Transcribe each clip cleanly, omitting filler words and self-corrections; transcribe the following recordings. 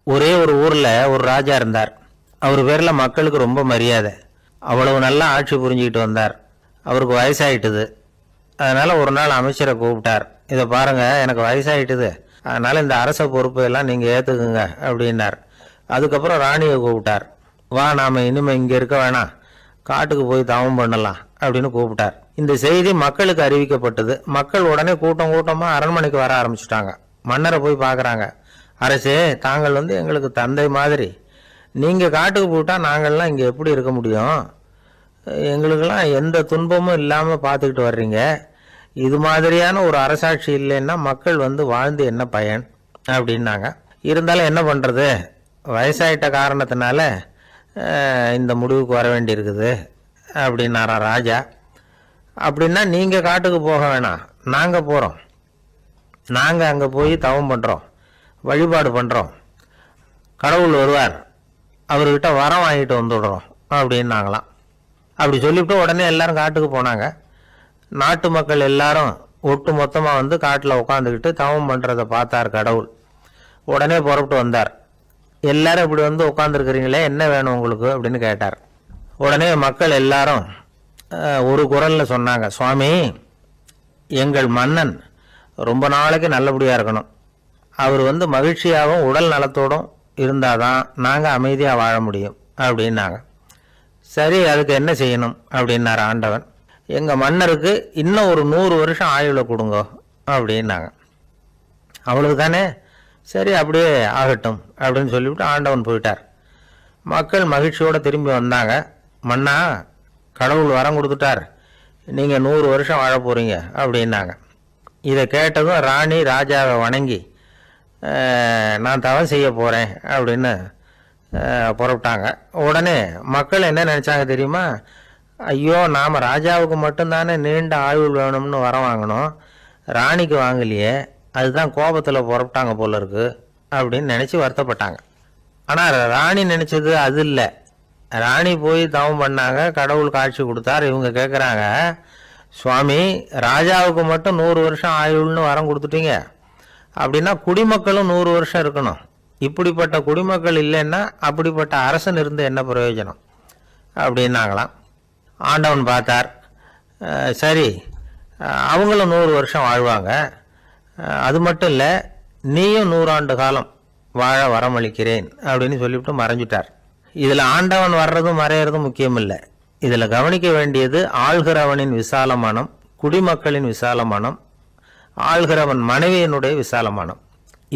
ஒரே ஒரு ஊர்ல ஒரு ராஜா இருந்தார். அவர் பேர்ல மக்களுக்கு ரொம்ப மரியாதை. அவ்வளவு நல்லா ஆட்சி புரிஞ்சுக்கிட்டு வந்தார். அவருக்கு வயசாயிட்டுது. அதனால ஒரு நாள் அமைச்சரை கூப்பிட்டார். இதை பாருங்க, எனக்கு வயசாயிட்டுது, அதனால இந்த அரச பொறுப்பு எல்லாம் நீங்க ஏத்துக்குங்க அப்படின்னார். அதுக்கப்புறம் ராணியை கூப்பிட்டார். வா, நாம இனிமே இங்க இருக்க வேணாம், காட்டுக்கு போய் தவம் பண்ணலாம் அப்படின்னு கூப்பிட்டார். இந்த செய்தி மக்களுக்கு அறிவிக்கப்பட்டது. மக்கள் உடனே கூட்டம் கூட்டமா அரண்மனைக்கு வர ஆரம்பிச்சுட்டாங்க. மன்னரை போய் பார்க்கறாங்க. அரசே, தாங்கள் எங்களுக்கு தந்தை மாதிரி. நீங்க காட்டுக்கு போயிட்டா நாங்கள்லாம் இங்க எப்படி இருக்க முடியும்? எங்களுக்கெல்லாம் எந்த துன்பமும் இல்லாம பார்த்துக்கிட்டு வர்றீங்க. இது மாதிரியான ஒரு அரசாட்சி இல்லைன்னா மக்கள் வாழ்ந்து என்ன பயன் அப்படின்னாங்க. இருந்தாலும் என்ன பண்றது, வயசாயிட்ட காரணத்தினால இந்த முடிவுக்கு வர வேண்டி இருக்குது அப்படின்னாரா ராஜா. அப்படின்னா நீங்க காட்டுக்கு போக வேணாம், நாங்க போறோம். நாங்க அங்க போய் தவம் பண்றோம், வழிபாடு பண்றோம். கடவுள் வருவார், அவர்கிட்ட வரம் வாங்கிட்டு வந்துடுறோம் அப்படின்னாங்களாம். அப்படி சொல்லிவிட்டு உடனே எல்லாரும் காட்டுக்கு போனாங்க. நாட்டு மக்கள் எல்லாரும் ஒட்டு மொத்தமாக காட்டில் உட்காந்துக்கிட்டு தவம் பண்ணுறதை பார்த்தார் கடவுள். உடனே புறப்பட்டு வந்தார். எல்லாரும் இப்படி உட்காந்துருக்கிறீங்களே, என்ன வேணும் உங்களுக்கு அப்படின்னு கேட்டார். உடனே மக்கள் எல்லாரும் ஒரு குரலில் சொன்னாங்க, சுவாமி, எங்கள் மன்னன் ரொம்ப நாளைக்கு நல்லபடியாக இருக்கணும். அவர் மகிழ்ச்சியாகவும் உடல் நலத்தோடும் இருந்தாதான் நாங்கள் அமைதியாக வாழ முடியும் அப்படின்னாங்க. சரி, அதுக்கு என்ன செய்யணும் அப்படின்னார் ஆண்டவன். எங்கள் மன்னருக்கு இன்னும் ஒரு 100 வருஷம் ஆயுளை கொடுங்க அப்படின்னாங்க. அவ்வளவு தானே, சரி அப்படியே ஆகட்டும் அப்படின்னு சொல்லிவிட்டு ஆண்டவன் போயிட்டார். மக்கள் மகிழ்ச்சியோடு திரும்பி வந்தாங்க. மன்னா, கடவுள் வரம் கொடுத்துட்டார், நீங்கள் 100 வருஷம் வாழ போகிறீங்க அப்படின்னாங்க. இதை கேட்டதும் ராணி ராஜாவை வணங்கி, நான் தவம் செய்ய போகிறேன் அப்படின்னு புறப்பட்டாங்க. உடனே மக்கள் என்ன நினச்சாங்க தெரியுமா? ஐயோ, நாம் ராஜாவுக்கு மட்டும்தானே நீண்ட ஆயுள் வேணும்னு வரம் வாங்கினோம், ராணிக்கு வாங்கலையே, அதுதான் கோபத்தில் புறப்பட்டாங்க போல இருக்கு அப்படின்னு நினச்சி வருத்தப்பட்டாங்க. ஆனால் ராணி நினச்சது அது இல்லை. ராணி போய் தவம் பண்ணாங்க, கடவுள் காட்சி கொடுத்தார். இவங்க கேட்குறாங்க, சுவாமி, ராஜாவுக்கு மட்டும் 100 வருஷம் ஆயுள்னு வரம் கொடுத்துட்டீங்க, அப்படின்னா குடிமக்களும் 100 வருஷம் இருக்கணும். இப்படிப்பட்ட குடிமக்கள் இல்லைன்னா அப்படிப்பட்ட அரசன் இருந்து என்ன பிரயோஜனம் அப்படின்னாங்களாம். ஆண்டவன் பார்த்தார். சரி, அவங்களும் 100 வருஷம் வாழ்வாங்க, அது மட்டும் இல்லை, நீயும் 100 ஆண்டு காலம் வாழ வரமளிக்கிறேன் அப்படின்னு சொல்லிவிட்டு மறைஞ்சிட்டார். இதில் ஆண்டவன் வர்றதும் மறையிறதும் முக்கியம் இல்லை. இதில் கவனிக்க வேண்டியது ஆள்கிறவனின் விசால மனம், குடிமக்களின் விசால மனம், ஆள்கிறவன் மனைவியினுடைய விசால மனம்.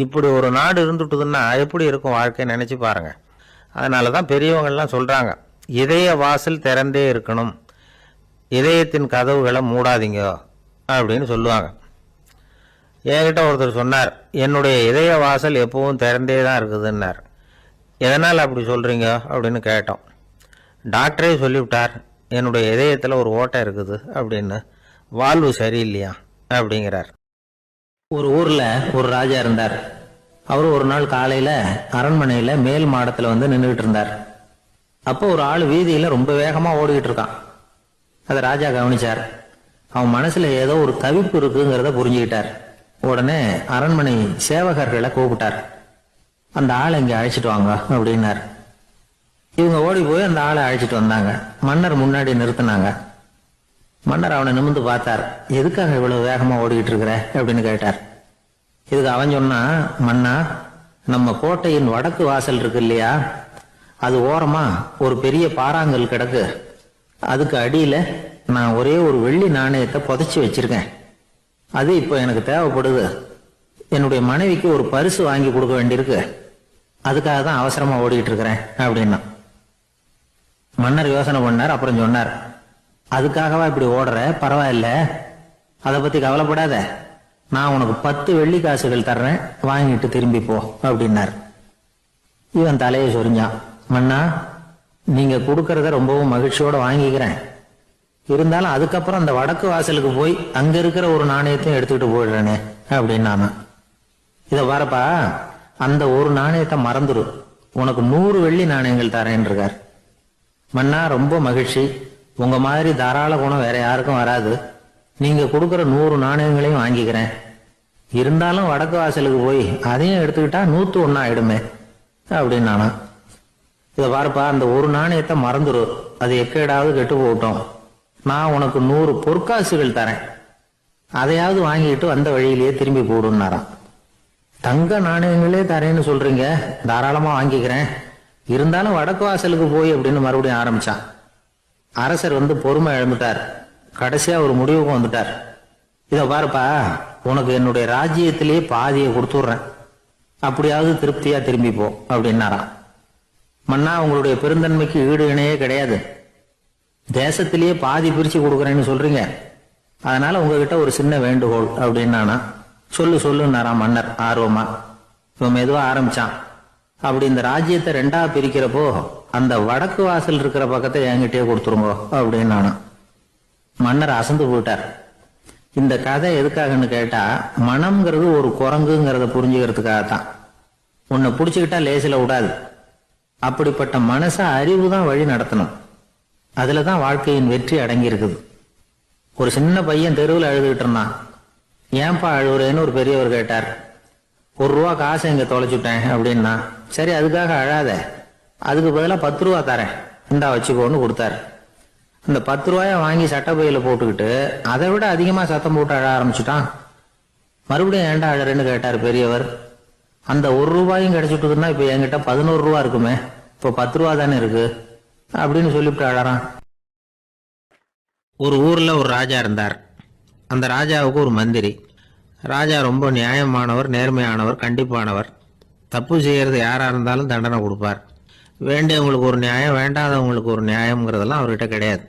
இப்படி ஒரு நாடு இருந்துட்டுதுன்னா எப்படி இருக்கும் வாழ்க்கை நினைச்சு பாருங்க. அதனால தான் பெரியவங்கள்லாம் சொல்றாங்க, இதய வாசல் திறந்தே இருக்கணும், இதயத்தின் கதவுகளை மூடாதீங்க அப்படின்னு சொல்லுவாங்க. என்கிட்ட ஒருத்தர் சொன்னார், என்னுடைய இதய வாசல் எப்பவும் திறந்தே தான் இருக்குதுன்னார். எதனால் அப்படி சொல்றீங்க அப்படின்னு கேட்டோம். டாக்டரே சொல்லிவிட்டார், என்னுடைய இதயத்தில் ஒரு ஓட்டை இருக்குது அப்படின்னு, வாழ்வு சரியில்லையா அப்படிங்கிறார். ஒரு ஊர்ல ஒரு ராஜா இருந்தார். அவர் ஒரு நாள் காலையில அரண்மனையில மேல் மாடத்துல நின்றுகிட்டு இருந்தார். அப்போ ஒரு ஆள் வீதியில ரொம்ப வேகமா ஓடிக்கிட்டு இருக்கான். அதை ராஜா கவனிச்சார். அவன் மனசுல ஏதோ ஒரு தவிப்பு இருக்குங்கிறத புரிஞ்சுக்கிட்டார். உடனே அரண்மனை சேவகர்களை கூப்பிட்டார். அந்த ஆளை இங்க அழைச்சிட்டு வாங்க அப்படின்னார். இவங்க ஓடி போய் அந்த ஆளை அழைச்சிட்டு வந்தாங்க. மன்னர் முன்னாடி நிறுத்தினாங்க. மன்னர் அவனை நிமிர்ந்து பார்த்தார். எதுக்காக இவ்வளவு வேகமா ஓடிக்கிட்டு இருக்கிற அப்படின்னு கேட்டார். இதுக்கு அவன் சொன்னா, மன்னா, நம்ம கோட்டையின் வடக்கு வாசல் இருக்கு இல்லையா, அது ஓரமா ஒரு பெரிய பாறாங்கல் கிடக்கு. அதுக்கு அடியில நான் ஒரே ஒரு வெள்ளி நாணயத்தை புதைச்சி வச்சிருக்கேன். அது இப்போ எனக்கு தேவைப்படுது. என்னுடைய மனைவிக்கு ஒரு பரிசு வாங்கி கொடுக்க வேண்டியிருக்கு, அதுக்காக தான் அவசரமா ஓடிக்கிட்டு இருக்கிறேன் அப்படின்னா. மன்னர் யோசனை பண்ணார். அப்புறம் சொன்னார், அதுக்காகவா இப்படி ஓடுற? பரவாயில்ல, அதை பத்தி கவலைப்படாத, நான் உனக்கு 10 வெள்ளி காசுகள் தர்றேன், வாங்கிட்டு திரும்பி போ அப்படின்னார். இவன் தலையை சொரிஞ்சான். மன்னா, நீங்க கொடுக்கறத ரொம்பவும் மகிழ்ச்சியோட வாங்கிக்கிறேன், இருந்தாலும் அதுக்கப்புறம் அந்த வடக்கு வாசலுக்கு போய் அங்க இருக்கிற ஒரு நாணயத்தையும் எடுத்துக்கிட்டு போயிடுறேனே அப்படின்னானா. இத வரப்பா, அந்த ஒரு நாணயத்தை மறந்துடு, உனக்கு 100 வெள்ளி நாணயங்கள் தரேன் இருக்கார். மன்னா, ரொம்ப மகிழ்ச்சி, உங்க மாதிரி தாராள குணம் வேற யாருக்கும் வராது, நீங்க கொடுக்கற 100 நாணயங்களையும் வாங்கிக்கிறேன், இருந்தாலும் வடக்கு வாசலுக்கு போய் அதையும் எடுத்துக்கிட்டா 101 ஆயிடுமே அப்படின்னு நானா. இதை பாருப்பா, அந்த ஒரு நாணயத்தை மறந்துடு, அது எக்கேடாவது கெட்டு போகட்டும். நான் உனக்கு 100 பொற்காசுகள் தரேன், அதையாவது வாங்கிட்டு வந்த வழியிலேயே திரும்பி போடுன்னாராம். தங்க நாணயங்களே தரேன்னு சொல்றீங்க, தாராளமா வாங்கிக்கிறேன், இருந்தாலும் வடக்கு வாசலுக்கு போய் அப்படின்னு மறுபடியும் ஆரம்பிச்சான். அரசர் பொறுமை இழந்துட்டார். கடைசியா ஒரு முடிவுக்கு வந்துட்டார். இத பாருப்பா, உனக்கு என்னுடைய ராஜ்யத்திலேயே பாதியை கொடுத்துடுறேன், அப்படியாவது திருப்தியா திரும்பி போ அப்படின்னாராம். மன்னா, உங்களுடைய பெருந்தன்மைக்கு ஈடு இணையே கிடையாது, தேசத்திலேயே பாதி பிரிச்சு கொடுக்குறேன்னு சொல்றீங்க, அதனால உங்ககிட்ட ஒரு சின்ன வேண்டுகோள் அப்படின்னானா. சொல்லுன்னாராம் மன்னர் ஆர்வமா. இவன் மெதுவா ஆரம்பிச்சான். அப்படி இந்த ராஜ்யத்தை 2ஆ பிரிக்கிறப்போ அந்த வடக்கு வாசல் இருக்கிற பக்கத்தை என்கிட்டயே கொடுத்துருங்கோ அப்படின்னானா. மன்னர் அசந்து போயிட்டார். இந்த கதை எதுக்காகன்னு கேட்டா, மனம்ங்கிறது ஒரு குரங்குங்கிறத புரிஞ்சுக்கிறதுக்காகத்தான். உன்னை பிடிச்சுக்கிட்டா லேசில விடாது. அப்படிப்பட்ட மனச அறிவு தான் வழி நடத்தணும். அதுலதான் வாழ்க்கையின் வெற்றி அடங்கி இருக்குது. ஒரு சின்ன பையன் தெருவில் அழுதுகிட்டு இருந்தான். ஏன்பா அழுவுறேன்னு ஒரு பெரியவர் கேட்டார். 1 ரூபா காசை இங்க தொலைச்சுட்டேன் அப்படின்னா. சரி, அதுக்காக அழாத, அதுக்கு பதிலாக 10 ரூபா தரேன், இந்தா வச்சுக்கோன்னு கொடுத்தாரு. இந்த 10 ரூபாய வாங்கி சட்டப்பையில போட்டுக்கிட்டு அதை விட அதிகமா சத்தம் போட்டு அழ ஆரம்பிச்சுட்டான். மறுபடியும் ஏன்டா அழறேன்னு கேட்டார் பெரியவர். அந்த 1 ரூபாயும் கிடைச்சிட்டுதுன்னா இப்ப என்கிட்ட 11 ரூபா இருக்குமே, இப்போ 10 ரூபா தானே இருக்கு அப்படின்னு சொல்லிவிட்டு அழறான். ஒரு ஊர்ல ஒரு ராஜா இருந்தார். அந்த ராஜாவுக்கு ஒரு மந்திரி. ராஜா ரொம்ப நியாயமானவர், நேர்மையானவர், கண்டிப்பானவர். தப்பு செய்யறது யாரா இருந்தாலும் தண்டனை கொடுப்பார். வேண்டியவங்களுக்கு ஒரு நியாயம், வேண்டாதவங்களுக்கு ஒரு நியாயம்ங்கிறதெல்லாம் அவர்கிட்ட கிடையாது.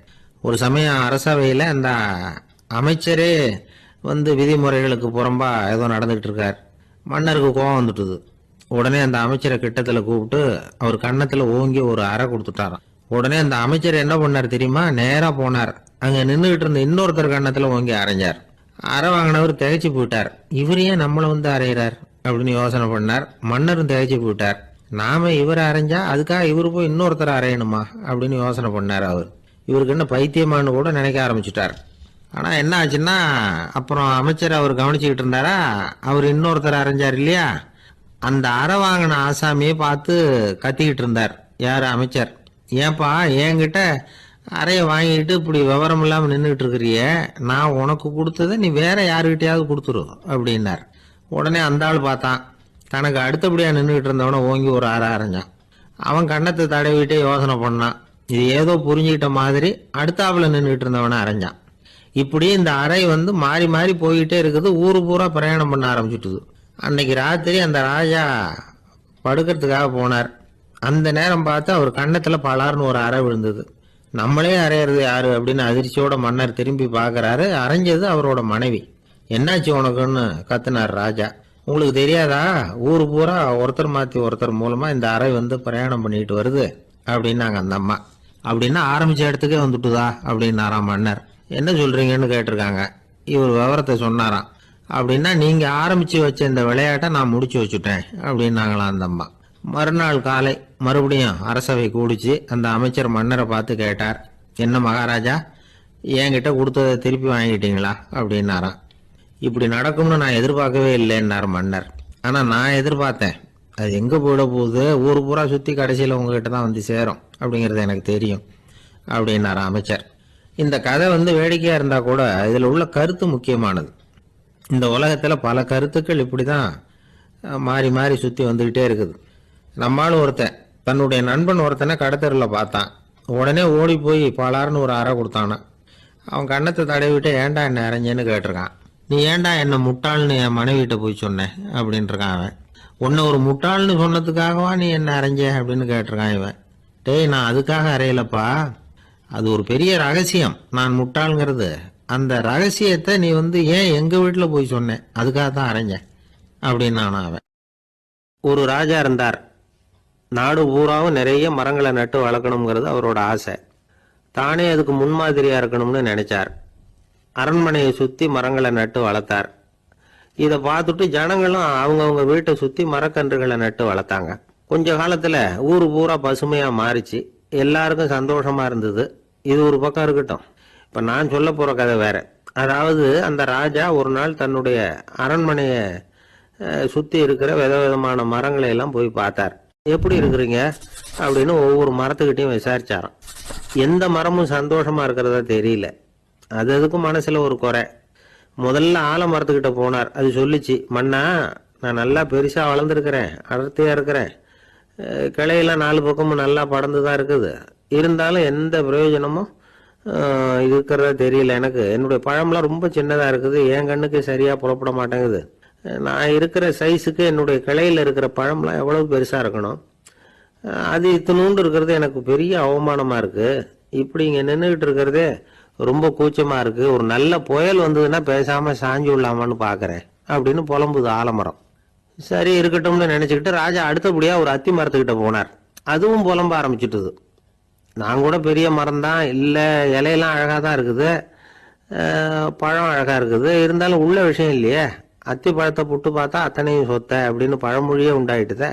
ஒரு சமயம் அரசவையில் அந்த அமைச்சரே விதிமுறைகளுக்கு புறம்பா ஏதோ நடந்துகிட்டு இருக்கார். மன்னருக்கு கோபம் வந்துட்டுது. உடனே அந்த அமைச்சரை கிட்டத்தில் கூப்பிட்டு அவர் கன்னத்தில் ஓங்கி ஒரு அறை கொடுத்துட்டாராம். உடனே அந்த அமைச்சர் என்ன பண்ணார் தெரியுமா? நேராக போனார், அங்கே நின்றுகிட்டு இருந்த இன்னொருத்தர் கன்னத்தில் ஓங்கி அரைஞ்சார். அறை வாங்கினவர் திகைச்சு போயிட்டார். இவர் ஏன் நம்மளை அரைகிறார் அப்படின்னு யோசனை பண்ணார். மன்னரும் திகைச்சு போயிட்டார். நாம இவரை அரைஞ்சா அதுக்காக இவரு போய் இன்னொருத்தரை அரையணுமா அப்படின்னு யோசனை பண்ணார். அவர் இவருக்கு என்ன பைத்தியமானு கூட நினைக்க ஆரம்பிச்சுட்டார். ஆனா என்ன ஆச்சுன்னா, அப்புறம் அமைச்சர் அவர் கவனிச்சுக்கிட்டு இருந்தாரா, அவர் இன்னொருத்தர் அரைஞ்சார் இல்லையா, அந்த அறை வாங்கின ஆசாமியை பார்த்து கத்திக்கிட்டு இருந்தார். யாரு? அமைச்சர். ஏன்பா என்கிட்ட அறைய வாங்கிட்டு இப்படி விவரம் இல்லாம நின்றுட்டு இருக்கிறிய, நான் உனக்கு கொடுத்ததை நீ வேற யாருக்கிட்டையாவது கொடுத்துரு அப்படின்னார். உடனே அந்த ஆள் பார்த்தான், தனக்கு அடுத்தபடியா நின்றுகிட்டு இருந்தவனை ஓங்கி ஒரு அறை அரைஞ்சான். அவன் கண்ணத்தை தடவிட்டே யோசனை பண்ணான். இது ஏதோ புரிஞ்சுக்கிட்ட மாதிரி அடுத்தாப்புல நின்றுகிட்டு இருந்தவனை அரைஞ்சான். இப்படி இந்த அறை மாறி மாறி போய்கிட்டே இருக்குது. ஊரு பூரா பிரயாணம் பண்ண ஆரம்பிச்சுட்டுது. அன்னைக்கு ராத்திரி அந்த ராஜா படுக்கிறதுக்காக போனார். அந்த நேரம் பார்த்து அவர் கன்னத்துல பலார்னு ஒரு அறை விழுந்தது. நம்மளே அரையிறது யாரு அப்படின்னு அதிர்ச்சியோட மன்னர் திரும்பி பார்க்கறாரு. அரைஞ்சது அவரோட மனைவி. என்னாச்சு உனக்குன்னு கத்துனார் ராஜா. உங்களுக்கு தெரியாதா, ஊரு பூரா ஒருத்தர் மாத்தி ஒருத்தர் மூலமா இந்த அறை பிரயாணம் பண்ணிட்டு வருது அப்படின்னாங்க அந்த அம்மா. அப்படின்னா ஆரம்பிச்ச இடத்துக்கே வந்துட்டுதா அப்படின்னாராம் மன்னர். என்ன சொல்றீங்கன்னு கேட்டிருக்காங்க. இவர் விவரத்தை சொன்னாராம். அப்படின்னா நீங்க ஆரம்பிச்சு வச்ச இந்த விளையாட்டை நான் முடிச்சு வச்சுட்டேன் அப்படின்னாங்களாம் அந்த அம்மா. மறுநாள் காலை மறுபடியும் அரசவை கூடிச்சு அந்த அமைச்சர் மன்னரை பார்த்து கேட்டார். என்ன மகாராஜா, என்கிட்ட கொடுத்ததை திருப்பி வாங்கிட்டீங்களா அப்படின்னாராம். இப்படி நடக்கும்னு நான் எதிர்பார்க்கவே இல்லைன்னார் மன்னர். ஆனா நான் எதிர்பார்த்தேன். அது எங்க போயிட போகுது, ஊர் பூரா சுத்தி கடைசியில உங்ககிட்ட தான் சேரும் அப்படிங்கிறது எனக்கு தெரியும் அப்படின்னார் அமைச்சர். இந்த கதை வேடிக்கையா இருந்தா கூட இதுல உள்ள கருத்து முக்கியமானது. இந்த உலகத்துல பல கருத்துக்கள் இப்படிதான் மாறி மாறி சுத்தி வந்துகிட்டே இருக்குது. நம்மளும் ஒருத்தன் தன்னுடைய நண்பன் ஒருத்தனை கடத்தரில் பார்த்தான். உடனே ஓடி போய் பலார்னு ஒரு அறை கொடுத்தானா. அவன் கண்ணத்தை தடவிட்டு ஏன்டா என்ன அரைஞ்சேன்னு கேட்டிருக்கான். நீ ஏன்டா என்ன முட்டாள்னு என் மனைவிட்ட போய் சொன்னேன் அப்படின்னு இருக்கான் அவன். உன்னை ஒரு முட்டாள்னு சொன்னதுக்காகவா நீ என்ன அரைஞ்ச அப்படின்னு கேட்டிருக்கான் இவன். டேய், நான் அதுக்காக அறையலப்பா, அது ஒரு பெரிய ரகசியம். நான் முட்டாள்ங்கிறது அந்த ரகசியத்தை நீ ஏன் எங்க வீட்டுல போய் சொன்னேன், அதுக்காக தான் அரைஞ்சேன் அப்படின்னு அவன். ஒரு ராஜா இருந்தார். நாடு பூராவும் நிறைய மரங்களை நட்டு வளர்க்கணுங்கிறது அவரோட ஆசை. தானே அதுக்கு முன்மாதிரியா இருக்கணும்னு நினைச்சார். அரண்மனையை சுத்தி மரங்களை நட்டு வளர்த்தார். இதை பார்த்துட்டு ஜனங்களும் அவங்கவுங்க வீட்டை சுத்தி மரக்கன்றுகளை நட்டு வளர்த்தாங்க. கொஞ்ச காலத்துல ஊரு பூரா பசுமையா மாறிச்சு. எல்லாருக்கும் சந்தோஷமா இருந்தது. இது ஒரு பக்கம் இருக்கட்டும். இப்ப நான் சொல்ல போற கதை வேற. அதாவது அந்த ராஜா ஒரு நாள் தன்னுடைய அரண்மனைய சுத்தி இருக்கிற விதவிதமான மரங்களை எல்லாம் போய் பார்த்தார். எப்படி இருக்கிறீங்க அப்படின்னு ஒவ்வொரு மரத்துக்கிட்டையும் விசாரிச்சாராம். எந்த மரமும் சந்தோஷமா இருக்கிறதா தெரியல. அது அதுக்கும் மனசுல ஒரு குறை. முதல்ல ஆலமரத்துக்கிட்ட போனார். அது சொல்லிச்சு, மண்ணா நான் நல்லா பெருசா வளர்ந்துருக்கிறேன், அடர்த்தியா இருக்கிறேன், கிளையெல்லாம் 4 பக்கமும் நல்லா படர்ந்து தான் இருக்குது, இருந்தாலும் எந்த பிரயோஜனமும் இருக்கிறதா தெரியல. எனக்கு என்னுடைய பழம்லாம் ரொம்ப சின்னதா இருக்குது, என் கண்ணுக்கு சரியா புறப்பட மாட்டேங்குது. நான் இருக்கிற சைஸுக்கு என்னுடைய கிளையில இருக்கிற பழம்லாம் எவ்வளவு பெருசா இருக்கணும், அது இத்தினூண்டு இருக்கிறது எனக்கு பெரிய அவமானமா இருக்கு. இப்படி இங்க நின்றுகிட்டு இருக்கிறதே ரொம்ப கூச்சமா இருக்கு. ஒரு நல்ல புயல் வந்ததுன்னா பேசாம சாஞ்சு விடலாமான்னு பாக்குறேன் அப்படின்னு புலம்புது ஆலமரம். சரி இருக்கட்டும்னு நினைச்சுக்கிட்டு ராஜா அடுத்தபடியா ஒரு அத்தி மரத்துக்கிட்ட போனார். அதுவும் புலம்ப ஆரம்பிச்சுட்டுது. நான் கூட பெரிய மரம் தான், இல்லை இலையெல்லாம் அழகா தான் இருக்குது, பழம் அழகா இருக்குது, இருந்தாலும் உள்ள விஷயம் இல்லையே. அத்தி பழத்தை புட்டு பார்த்தா அத்தனையும் சொத்த அப்படின்னு பழமொழியே உண்டாயிட்டுதே.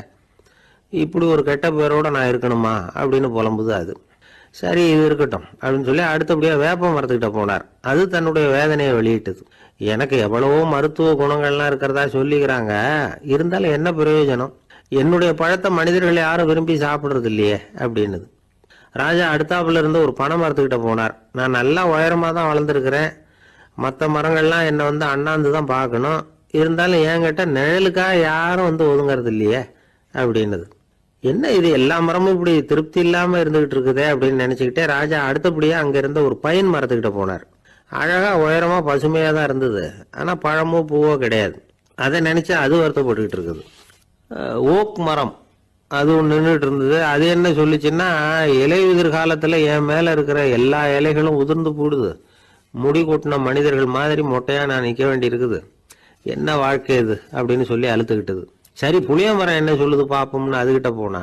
இப்படி ஒரு கெட்ட பேரோட நான் இருக்கணுமா அப்படின்னு புலம்புது அது. சரி இது இருக்கட்டும் அப்படின்னு சொல்லி அடுத்தபடியா வேப்ப மரத்துக்கிட்ட போனார். அது தன்னுடைய வேதனையை வெளியிட்டது. எனக்கு எவ்வளவோ மருத்துவ குணங்கள்லாம் இருக்கிறதா சொல்லிக்கிறாங்க, இருந்தாலும் என்ன பிரயோஜனம், என்னுடைய பழத்தை மனிதர்கள் யாரும் விரும்பி சாப்பிடுறது இல்லையே அப்படின்னுது. ராஜா அடுத்தாப்புல இருந்து ஒரு பனை மரத்துக்கிட்ட போனார். நான் நல்லா உயரமா தான் வளர்ந்துருக்கிறேன், மற்ற மரங்கள்லாம் என்னை வந்து அண்ணாந்து தான் பார்க்கணும், இருந்தாலும் என்கிட்ட நிழலுக்காக யாரும் வந்து ஒதுங்கிறது இல்லையே அப்படின்னுது. என்ன இது எல்லா மரமும் இப்படி திருப்தி இல்லாம இருந்துகிட்டு இருக்குதே அப்படின்னு நினைச்சுக்கிட்டே ராஜா அடுத்தபடியா அங்க இருந்த ஒரு பைன் மரத்துக்கிட்ட போனார். அழகா உயரமா பசுமையா தான் இருந்தது, ஆனா பழமோ பூவோ கிடையாது. அதை நினைச்சு அது வருத்தப்பட்டுக்கிட்டு இருக்குது. ஓக் மரம் அது ஒன்று நின்றுட்டு இருந்தது. அது என்ன சொல்லிச்சுன்னா, இலையுதிர் காலத்துல என் மேல இருக்கிற எல்லா இலைகளும் உதிர்ந்து போடுது, முடி கொட்டின மனிதர்கள் மாதிரி மொட்டையா நான் நிக்க வேண்டி இருக்குது, என்ன வாழ்க்கை இது அப்படின்னு சொல்லி அழுத்துக்கிட்டது. சரி புளிய மரம் என்ன சொல்லுது பாப்போம்னு அதுகிட்ட போனா,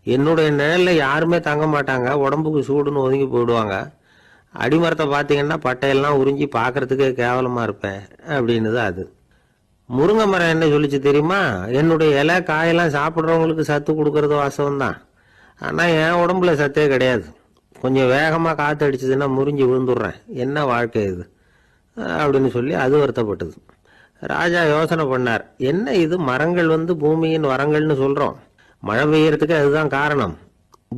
என்னுடைய நிழல்ல யாருமே தங்க மாட்டாங்க, உடம்புக்கு சூடுன்னு ஒதுங்கி போயிடுவாங்க, அடிமரத்தை பார்த்தீங்கன்னா பட்டையெல்லாம் உறிஞ்சி பார்க்கறதுக்கே கேவலமா இருப்பேன் அப்படின்னுது அது. முருங்கை மரம் என்ன சொல்லிச்சு தெரியுமா, என்னுடைய இலை காயெல்லாம் சாப்பிட்றவங்களுக்கு சத்து கொடுக்கறது வாசம் தான், ஆனா என் உடம்புல சத்தே கிடையாது, கொஞ்சம் வேகமா காத்து அடிச்சதுன்னா முறிஞ்சு விழுந்துடுறேன், என்ன வாழ்க்கை இது அப்படின்னு சொல்லி அது வருத்தப்பட்டது. ராஜா யோசனை பண்ணார், என்ன இது மரங்கள் வந்து பூமியின் வரங்கள்னு சொல்றோம், மழை பெய்யறதுக்கு அதுதான் காரணம்,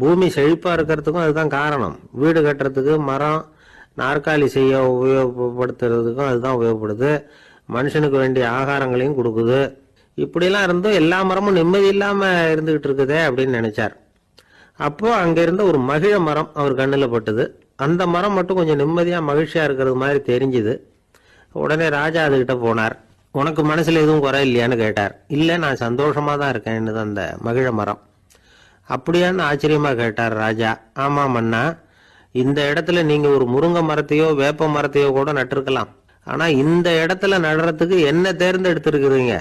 பூமி செழிப்பா இருக்கிறதுக்கும் அதுதான் காரணம், வீடு கட்டுறதுக்கு மரம், நாற்காலி செய்ய உபயோகப்படுத்துறதுக்கும் அதுதான் உபயோகப்படுது, மனுஷனுக்கு வேண்டிய ஆகாரங்களையும் கொடுக்குது, இப்படிலாம் இருந்தும் எல்லா மரமும் நிம்மதி இல்லாம இருந்துகிட்டு இருக்குதே அப்படின்னு நினைச்சார். அப்போ அங்க இருந்த ஒரு மகிழ மரம் அவர் கண்ணுல பட்டது. அந்த மரம் மட்டும் கொஞ்சம் நிம்மதியா மகிழ்ச்சியா இருக்கிறது மாதிரி தெரிஞ்சுது. உடனே ராஜா அதுகிட்ட போனார். உனக்கு மனசுல எதுவும் குறை இல்லையான்னு கேட்டார். இல்ல நான் சந்தோஷமா தான் இருக்கேன்னு அந்த மகிழ மரம். அப்படியான்னு ஆச்சரியமா கேட்டார் ராஜா. ஆமா மன்னா, இந்த இடத்துல நீங்க ஒரு முருங்கை மரத்தையோ வேப்ப மரத்தையோ கூட நட்டிருக்கலாம், ஆனா இந்த இடத்துல நடுறதுக்கு என்ன தேர்ந்தெடுத்திருக்கிறீங்க,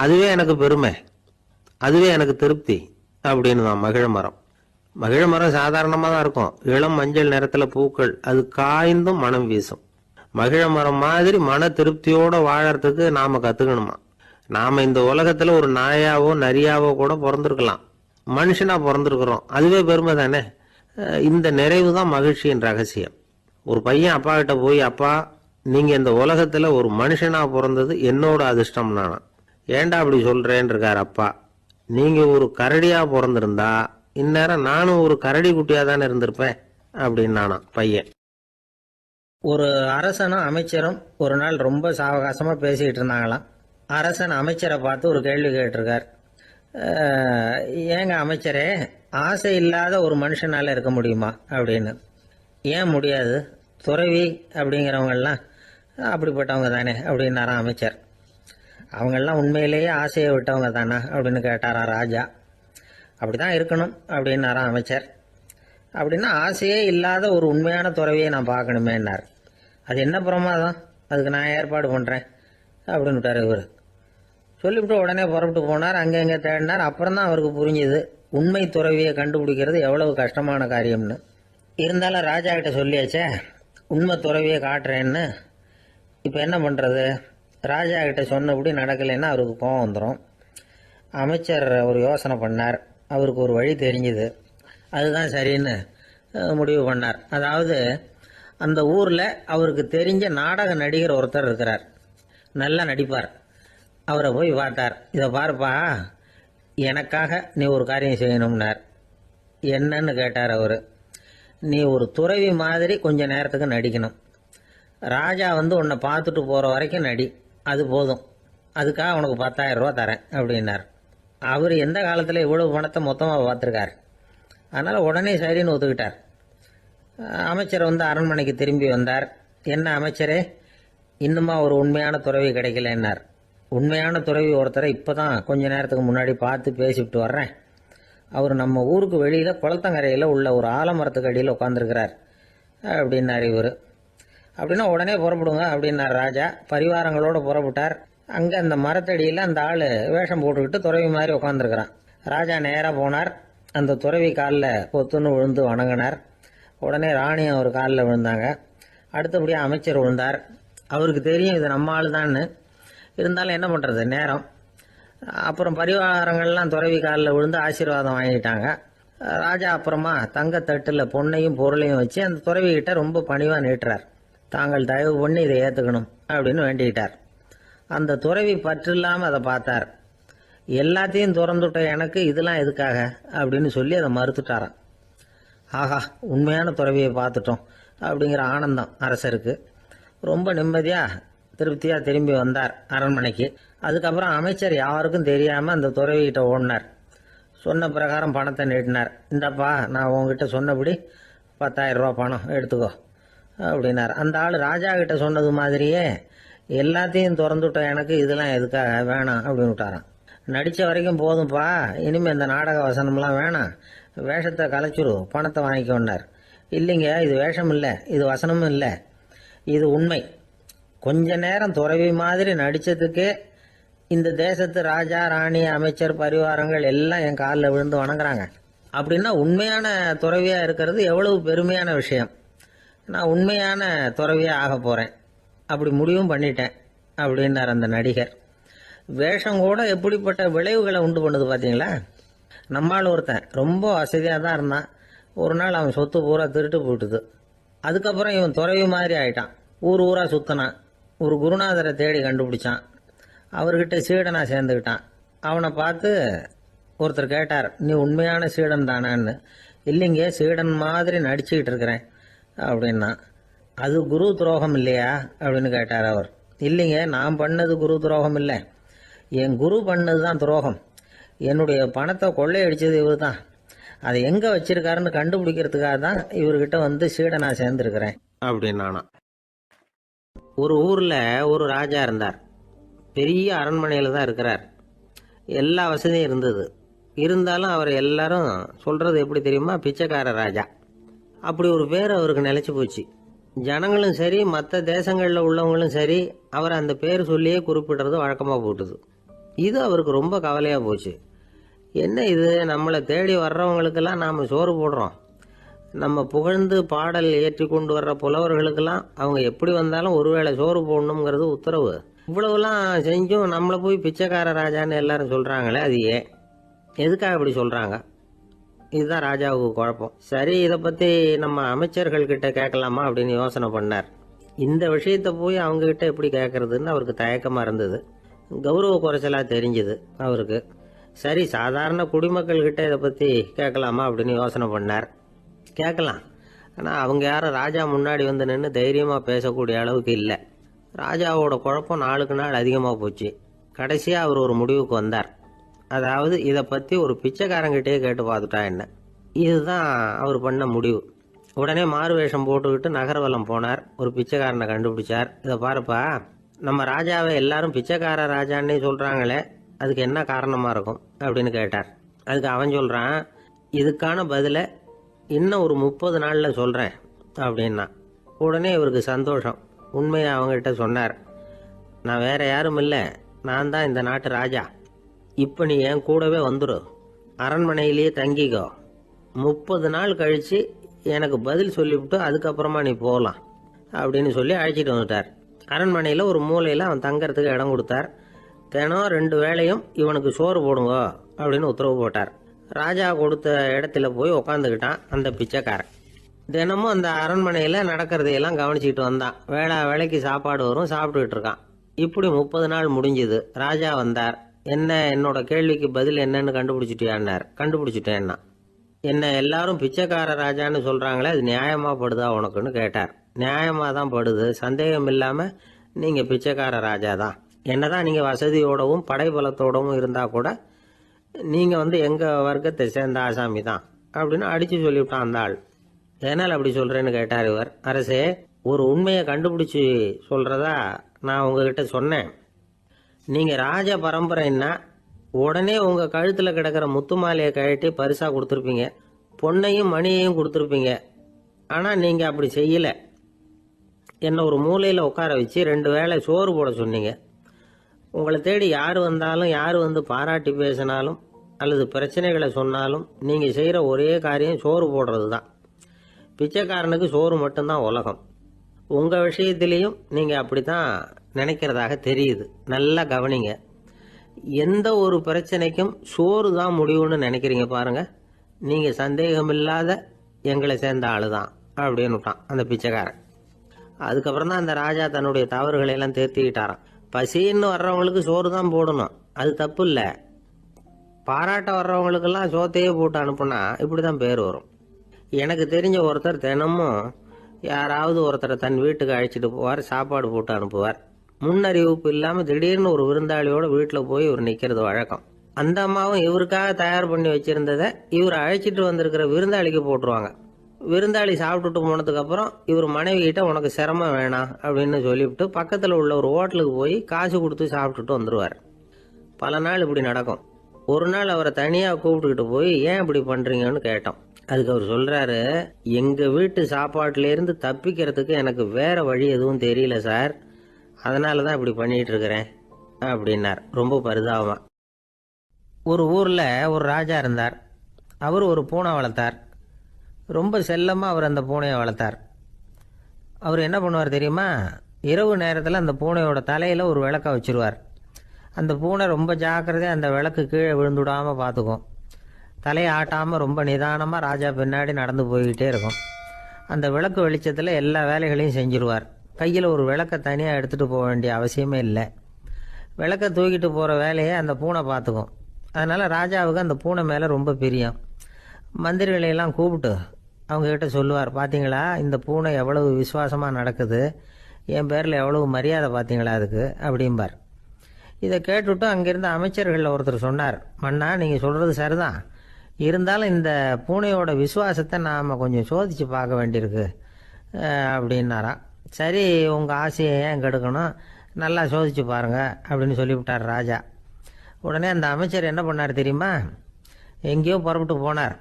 அதுவே எனக்கு பெருமை, அதுவே எனக்கு திருப்தி அப்படின்னு தான் மகிழ மரம். மகிழ மரம் சாதாரணமா தான் இருக்கும், இளம் மஞ்சள் நிறத்துல பூக்கள், அது காய்ந்தும் மனம் வீசும். மகிழ மரம் மாதிரி மன திருப்தியோட வாழறதுக்கு நாம கத்துக்கணுமா. நாம இந்த உலகத்துல ஒரு நாயாவோ நரியாவோ கூட பிறந்திருக்கலாம், மனுஷனா பிறந்திருக்கிறோம், அதுவே பெருமை தானே. இந்த நிறைவு தான் மகிழ்ச்சியின் ரகசியம். ஒரு பையன் அப்பா கிட்ட போய், அப்பா நீங்க இந்த உலகத்துல ஒரு மனுஷனா பிறந்தது என்னோட அதிர்ஷ்டம் நானா. ஏண்டா அப்படி சொல்றேன்னு இருக்கார் அப்பா. நீங்க ஒரு கரடியா பிறந்திருந்தா இந்நேரம் நானும் ஒரு கரடி குட்டியா தானே இருந்திருப்பேன் அப்படின்னு நானா பையன். ஒரு அரசனும் அமைச்சரும் ஒரு நாள் ரொம்ப சாவகாசமா பேசிக்கிட்டு இருந்தாங்களாம். அரசன் அமைச்சரை பார்த்து ஒரு கேள்வி கேட்டிருக்கார். ஏங்க அமைச்சரே, ஆசை இல்லாத ஒரு மனுஷனால இருக்க முடியுமா அப்படின்னு. ஏன் முடியாது, துறவி அப்படிங்கிறவங்கெல்லாம் அப்படிப்பட்டவங்க தானே அப்படின்னாராம் அமைச்சர். அவங்கெல்லாம் உண்மையிலேயே ஆசையை விட்டவங்க தானா அப்படின்னு கேட்டாராம் ராஜா. அப்படிதான் இருக்கணும் அப்படின்னாராம் அமைச்சர். அப்படின்னா ஆசையே இல்லாத ஒரு உண்மையான துறவியை நான் பார்க்கணுமேன்னார். அது என்ன பிரமாதம், அதுக்கு நான் ஏற்பாடு பண்ணுறேன் அப்படின்னு விட்டார் இவர். சொல்லிவிட்டு உடனே புறப்பட்டு போனார். அங்கே எங்கே தேடினார். அப்புறம் தான் அவருக்கு புரிஞ்சுது உண்மை துறவியை கண்டுபிடிக்கிறது எவ்வளவு கஷ்டமான காரியம்னு. இருந்தாலும் ராஜா கிட்ட சொல்லியாச்சே, உண்மை துறவியை காட்டுறேன்னு. இப்போ என்ன பண்ணுறது, ராஜா கிட்ட சொன்னபடி நடக்கலைன்னா அவருக்கு கோவம் வந்துடும். அமைச்சர் ஒரு யோசனை பண்ணார். அவருக்கு ஒரு வழி தெரிஞ்சுது. அதுதான் சரின்னு முடிவு பண்ணார். அதாவது அந்த ஊரில் அவருக்கு தெரிஞ்ச நாடக நடிகர் ஒருத்தர் இருக்கிறார், நல்லா நடிப்பார். அவரை போய் பார்த்தார். இதை பாருப்பா, எனக்காக நீ ஒரு காரியம் செய்யணும்னார். என்னன்னு கேட்டார் அவர். நீ ஒரு துறவி மாதிரி கொஞ்ச நேரத்துக்கு நடிக்கணும். ராஜா வந்து உன்னை பார்த்துட்டு போகிற வரைக்கும் நடி, அது போதும். அதுக்காக உனக்கு 10,000 ரூபா தரேன் அப்படின்னார். அவர் எந்த காலத்தில் இவ்வளவு பணத்தை மொத்தமாக பார்த்துருக்கார். அதனால் உடனே சரின்னு ஒத்துக்கிட்டார். அமைச்சர் வந்து அரண்மனைக்கு திரும்பி வந்தார். என்ன அமைச்சரே, இன்னுமா ஒரு உண்மையான துறவி கிடைக்கலன்னார். உண்மையான துறவி ஒருத்தரை இப்போ தான் கொஞ்ச நேரத்துக்கு முன்னாடி பார்த்து பேசிவிட்டு வர்றேன். அவர் நம்ம ஊருக்கு வெளியில் குளத்தங்கரையில் உள்ள ஒரு ஆலமரத்துக்கு அடியில் உட்காந்துருக்கிறார் அப்படின்னார் இவர். அப்படின்னா உடனே புறப்படுங்க அப்படின்னார் ராஜா. பரிவாரங்களோடு புறப்பட்டார். அங்கே அந்த மரத்தடியில் அந்த ஆள் வேஷம் போட்டுக்கிட்டு துறவி மாதிரி உட்காந்துருக்கிறான். ராஜா நேராக போனார். அந்த துறவி காலில் பொத்துன்னு விழுந்து வணங்கினார். உடனே ராணி அவர் காலில் விழுந்தாங்க. அடுத்தபடியாக அமைச்சர் விழுந்தார். அவருக்கு தெரியும் இது நம்ம ஆள் தான்னு. இருந்தாலும் என்ன பண்ணுறது, நேரம். அப்புறம் பரிவாரங்கள்லாம் துறவி காலில் விழுந்து ஆசீர்வாதம் வாங்கிட்டாங்க. ராஜா அப்புறமா தங்கத்தட்டில் பொண்ணையும் பொருளையும் வச்சு அந்த துறவிகிட்ட ரொம்ப பணிவாக நீட்டுறார். தாங்கள் தயவு பண்ணி இதை ஏற்றுக்கணும் அப்படின்னு வேண்டிக்கிட்டார். அந்த துறவி பற்று இல்லாமல் அதை பார்த்தார். எல்லாத்தையும் திறந்துவிட்ட எனக்கு இதெல்லாம் எதுக்காக அப்படின்னு சொல்லி அதை மறுத்துட்டாராம். ஆஹா, உண்மையான துறவியை பார்த்துட்டோம் அப்படிங்கிற ஆனந்தம் அரசருக்கு. ரொம்ப நிம்மதியாக திருப்தியாக திரும்பி வந்தார் அரண்மனைக்கு. அதுக்கப்புறம் அமைச்சர் யாருக்கும் தெரியாமல் அந்த துறவிகிட்ட ஓடினார். சொன்ன பிரகாரம் பணத்தை நீட்டினார். இந்தப்பா, நான் உங்ககிட்ட சொன்னபடி 10,000 ரூபா பணம் எடுத்துக்கோ அப்படின்னார். அந்த ஆள் ராஜா கிட்ட சொன்னது மாதிரியே எல்லாத்தையும் திறந்துவிட்ட எனக்கு இதெல்லாம் எதுக்காக வேணாம் அப்படின்னு விட்டாரான். நடித்த வரைக்கும் போதும்ப்பா, இனிமேல் இந்த நாடக வசனம்லாம் வேணாம், வேஷத்தை கலைச்சிரு, பணத்தை வாங்கிக்கோன்னார். இல்லைங்க, இது வேஷம் இல்லை, இது வசனமும் இல்லை, இது உண்மை. கொஞ்ச நேரம் துறவி மாதிரி நடித்ததுக்கே இந்த தேசத்து ராஜா, ராணி, அமைச்சர், பரிவாரங்கள் எல்லாம் என் காலில் விழுந்து வணங்குறாங்க. அப்படின்னா உண்மையான துறவியாக இருக்கிறது எவ்வளவு பெருமையான விஷயம். நான் உண்மையான துறவியாக ஆக போகிறேன், அப்படி முடிவும் பண்ணிட்டேன் அப்படின்னார் அந்த நடிகர். வேஷம் கூட எப்படிப்பட்ட விளைவுகளை உண்டு பண்ணுது பார்த்தீங்களா. நம்மால் ஒருத்தன் ரொம்ப வசதியாக தான் இருந்தான். ஒரு நாள் அவன் சொத்து பூரா திருட்டு போட்டுது. அதுக்கப்புறம் இவன் துறவி மாதிரி ஆயிட்டான். ஊர் ஊராக சுற்றினான். ஒரு குருநாதரை தேடி கண்டுபிடிச்சான். அவர்கிட்ட சீடனாக சேர்ந்துக்கிட்டான். அவனை பார்த்து ஒருத்தர் கேட்டார், நீ உண்மையான சீடன் தானான்னு. இல்லைங்க, சீடன் மாதிரி நடிச்சுக்கிட்டு இருக்கிறேன் அப்படின்னா. அது குரு துரோகம் இல்லையா அப்படின்னு கேட்டார் அவர். இல்லைங்க, நான் பண்ணது குரு துரோகம் இல்லை, என் குரு பண்ணது தான் துரோகம். என்னுடைய பணத்தை கொள்ளையடிச்சது இவர் தான். அதை எங்கே வச்சிருக்காருன்னு கண்டுபிடிக்கிறதுக்காக தான் இவர்கிட்ட வந்து சீடனா சேர்ந்துருக்கிறேன் அப்படின்னானா. ஒரு ஊரில் ஒரு ராஜா இருந்தார். பெரிய அரண்மனையில் தான் இருக்கிறார். எல்லா வசதியும் இருந்தது. இருந்தாலும் அவர் எல்லாரும் சொல்கிறது எப்படி தெரியுமா, பிச்சைக்கார ராஜா. அப்படி ஒரு பேர் அவருக்கு நிலைச்சி போச்சு. ஜனங்களும் சரி, மற்ற தேசங்களில் உள்ளவங்களும் சரி, அவர் அந்த பேர் சொல்லியே குறிப்பிடுறது வழக்கமாக போட்டுது. இது அவருக்கு ரொம்ப கவலையாக போச்சு. என்ன இது, நம்மளை தேடி வர்றவங்களுக்கெல்லாம் நாம் சோறு போடுறோம், நம்ம புகழ்ந்து பாடல் ஏற்றி கொண்டு வர்ற புலவர்களுக்கெல்லாம் அவங்க எப்படி வந்தாலும் ஒருவேளை சோறு போடணுங்கிறது உத்தரவு. இவ்வளவுலாம் செஞ்சும் நம்மளை போய் பிச்சைக்கார ராஜான்னு எல்லாரும் சொல்கிறாங்களே, அது ஏன், எதுக்காக இப்படி சொல்கிறாங்க? இதுதான் ராஜாவுக்கு குழப்பம். சரி, இதை பற்றி நம்ம அமைச்சர்கள்கிட்ட கேட்கலாமா அப்படின்னு யோசனை பண்ணார். இந்த விஷயத்தை போய் அவங்ககிட்ட எப்படி கேட்கறதுன்னு அவருக்கு தயக்கமாக இருந்தது. கௌரவ குறைச்சலாக தெரிஞ்சுது அவருக்கு. சரி, சாதாரண குடிமக்கள்கிட்ட இதை பற்றி கேட்கலாமா அப்படின்னு யோசனை பண்ணார். கேட்கலாம், ஆனால் அவங்க யாரும் ராஜா முன்னாடி வந்து நின்று தைரியமாக பேசக்கூடிய அளவுக்கு இல்லை. ராஜாவோட குழப்பம் நாளுக்கு நாள் அதிகமாக போச்சு. கடைசியாக அவர் ஒரு முடிவுக்கு வந்தார். அதாவது இதை பற்றி ஒரு பிச்சைக்காரங்கிட்டே கேட்டு பார்த்துட்டா என்ன. இதுதான் அவர் பண்ண முடிவு. உடனே மாறு வேஷம் போட்டுக்கிட்டு நகர்வலம் போனார். ஒரு பிச்சைக்காரனை கண்டுபிடிச்சார். இதை பாருப்பா, நம்ம ராஜாவை எல்லாரும் பிச்சைக்கார ராஜான்னே சொல்கிறாங்களே, அதுக்கு என்ன காரணமாக இருக்கும் அப்படின்னு கேட்டார். அதுக்கு அவன் சொல்கிறான், இதுக்கான பதிலை இன்னும் ஒரு 30 நாளில் சொல்கிறேன் அப்படின்னா. உடனே இவருக்கு சந்தோஷம். உண்மையை அவங்ககிட்ட சொன்னார். நான் வேற யாரும் இல்லை, நான் தான் இந்த நாட்டு ராஜா. இப்போ நீ என் கூடவே வந்துடு, அரண்மனையிலேயே தங்கிக்கோ. 30 நாள் கழித்து எனக்கு பதில் சொல்லிவிட்டு அதுக்கப்புறமா நீ போகலாம் அப்படின்னு சொல்லி அழைச்சிட்டு வந்துட்டார். அரண்மனையில் ஒரு மூலையில் அவன் தங்கறதுக்கு இடம் கொடுத்தார். தினம் 2 வேளையும் இவனுக்கு சோறு போடுங்க அப்படின்னு உத்தரவு போட்டார். ராஜா கொடுத்த இடத்துல போய் உக்காந்துக்கிட்டான் அந்த பிச்சைக்காரன். தினமும் அந்த அரண்மனையில் நடக்கிறதையெல்லாம் கவனிச்சிட்டு வந்தான். வேளைக்கு சாப்பாடு வரும், சாப்பிட்டுக்கிட்டு இருக்கான். இப்படி 30 நாள் முடிஞ்சுது. ராஜா வந்தார். என்ன, என்னோட கேள்விக்கு பதில் என்னன்னு கண்டுபிடிச்சிட்டியான்னார். கண்டுபிடிச்சிட்டேன்னா. என்ன எல்லாரும் பிச்சைக்கார ராஜான்னு சொல்கிறாங்களே, அது நியாயமாக படுதா உனக்குன்னு கேட்டார். நியாயமாக தான் படுது, சந்தேகம் இல்லாமல் நீங்கள் பிச்சைக்கார ராஜா தான். என்னதான் நீங்கள் வசதியோடவும் படைபலத்தோடவும் இருந்தால் கூட நீங்கள் எங்கள் வர்க்கத்தை சேர்ந்த ஆசாமி தான் அப்படின்னு அடித்து சொல்லிவிட்டான் அந்த ஆள். ஏனால் அப்படி சொல்கிறேன்னு கேட்டார் இவர். அரசே, ஒரு உண்மையை கண்டுபிடிச்சி சொல்கிறதா நான் உங்ககிட்ட சொன்னேன். நீங்கள் ராஜ பரம்பரைன்னா உடனே உங்கள் கழுத்தில் கிடக்கிற முத்து மாலையை கழட்டி பரிசாக கொடுத்துருப்பீங்க, பொண்ணையும் மணியையும் கொடுத்துருப்பீங்க. ஆனால் நீங்கள் அப்படி செய்யலை. என்னை ஒரு மூலையில் உட்கார வச்சு 2 வேளை சோறு போட சொன்னீங்க. உங்களை தேடி யார் வந்தாலும், யார் வந்து பாராட்டி பேசினாலும் அல்லது பிரச்சனைகளை சொன்னாலும் நீங்கள் செய்கிற ஒரே காரியம் சோறு போடுறது தான். பிச்சைக்காரனுக்கு சோறு மட்டும்தான் உலகம். உங்கள் விஷயத்திலையும் நீங்கள் அப்படி தான் நினைக்கிறதாக தெரியுது. நல்லா கவனிங்க. எந்த ஒரு பிரச்சனைக்கும் சோறு தான் முடிவுன்னு நினைக்கிறீங்க பாருங்க. நீங்கள் சந்தேகமில்லாத எங்களை சேர்ந்த ஆளு தான் அப்படின்னு விட்டான் அந்த பிச்சைக்காரன். அதுக்கப்புறம் தான் அந்த ராஜா தன்னுடைய தவறுகளை எல்லாம் தேர்த்திக்கிட்டாராம். பசின்னு வர்றவங்களுக்கு சோறு தான் போடணும், அது தப்பு இல்லை. பாராட்ட வர்றவங்களுக்கெல்லாம் சோத்தையே போட்டு அனுப்புனா இப்படி தான் பேர் வரும். எனக்கு தெரிஞ்ச ஒருத்தர் தினமும் யாராவது ஒருத்தரை தன் வீட்டுக்கு அழைச்சிட்டு போவார், சாப்பாடு போட்டு அனுப்புவார். முன்னறிவிப்பு இல்லாமல் திடீர்னு ஒரு விருந்தாளியோட வீட்டில் போய் இவர் நிற்கிறது வழக்கம். அந்த அம்மாவும் இவருக்காக தயார் பண்ணி வச்சிருந்ததை இவர் அழைச்சிட்டு வந்திருக்கிற விருந்தாளிக்கு போட்டுருவாங்க. விருந்தாளி சாப்பிட்டுட்டு போனதுக்கப்புறம் இவர் மனைவி கிட்ட உனக்கு சிரமம் வேணாம் அப்படின்னு சொல்லிவிட்டு பக்கத்தில் உள்ள ஒரு ஹோட்டலுக்கு போய் காசு கொடுத்து சாப்பிட்டுட்டு வந்துடுவார். பல நாள் இப்படி நடக்கும். ஒரு நாள் அவரை தனியாக கூப்பிட்டுக்கிட்டு போய் ஏன் இப்படி பண்ணுறீங்கன்னு கேட்டோம். அதுக்கு அவர் சொல்கிறாரு, எங்கள் வீட்டு சாப்பாட்டிலேருந்து தப்பிக்கிறதுக்கு எனக்கு வேற வழி எதுவும் தெரியல சார், அதனால தான் இப்படி பண்ணிகிட்டு இருக்கிறேன் அப்படின்னார் ரொம்ப பரிதாபமாக. ஒரு ஊரில் ஒரு ராஜா இருந்தார். அவர் ஒரு பூனை வளர்த்தார். ரொம்ப செல்லமாக அவர் அந்த பூனையை வளர்த்தார். அவர் என்ன பண்ணுவார் தெரியுமா? இரவு நேரத்தில் அந்த பூனையோட தலையில் ஒரு விளக்க வச்சுருவார். அந்த பூனை ரொம்ப ஜாக்கிரதையாக அந்த விளக்கு கீழே விழுந்துடாமல் பார்த்துக்கும். தலையை ஆட்டாமல் ரொம்ப நிதானமாக ராஜா பின்னாடி நடந்து போய்கிட்டே இருக்கும். அந்த விளக்கு வெளிச்சத்தில் எல்லா வேலைகளையும் செஞ்சுருவார். கையில் ஒரு விளக்கை தனியாக எடுத்துகிட்டு போக வேண்டிய அவசியமே இல்லை. விளக்கை தூக்கிட்டு போகிற வேலையை அந்த பூனை பார்த்துக்கும். அதனால் ராஜாவுக்கு அந்த பூனை மேலே ரொம்ப பிரியம். மந்திரிகளையெல்லாம் கூப்பிட்டு அவங்கக்கிட்ட சொல்லுவார், பார்த்தீங்களா இந்த பூனை எவ்வளவு விசுவாசமாக நடக்குது, என் பேரில் எவ்வளவு மரியாதை பார்த்தீங்களா அதுக்கு அப்படிம்பார். இதை கேட்டுவிட்டு அங்கேருந்து அமைச்சர்களில் ஒருத்தர் சொன்னார், மன்னா நீங்கள் சொல்கிறது சரிதான், இருந்தாலும் இந்த பூனையோட விசுவாசத்தை நாம் கொஞ்சம் சோதித்து பார்க்க வேண்டியிருக்கு அப்படின்னாராம். சரி, உங்கள் ஆசையை ஏன் கெடுக்கணும், நல்லா சோதித்து பாருங்கள் அப்படின்னு சொல்லிவிட்டார் ராஜா. உடனே அந்த அமைச்சர் என்ன பண்ணார் தெரியுமா? எங்கேயோ புறப்பட்டு போனார்.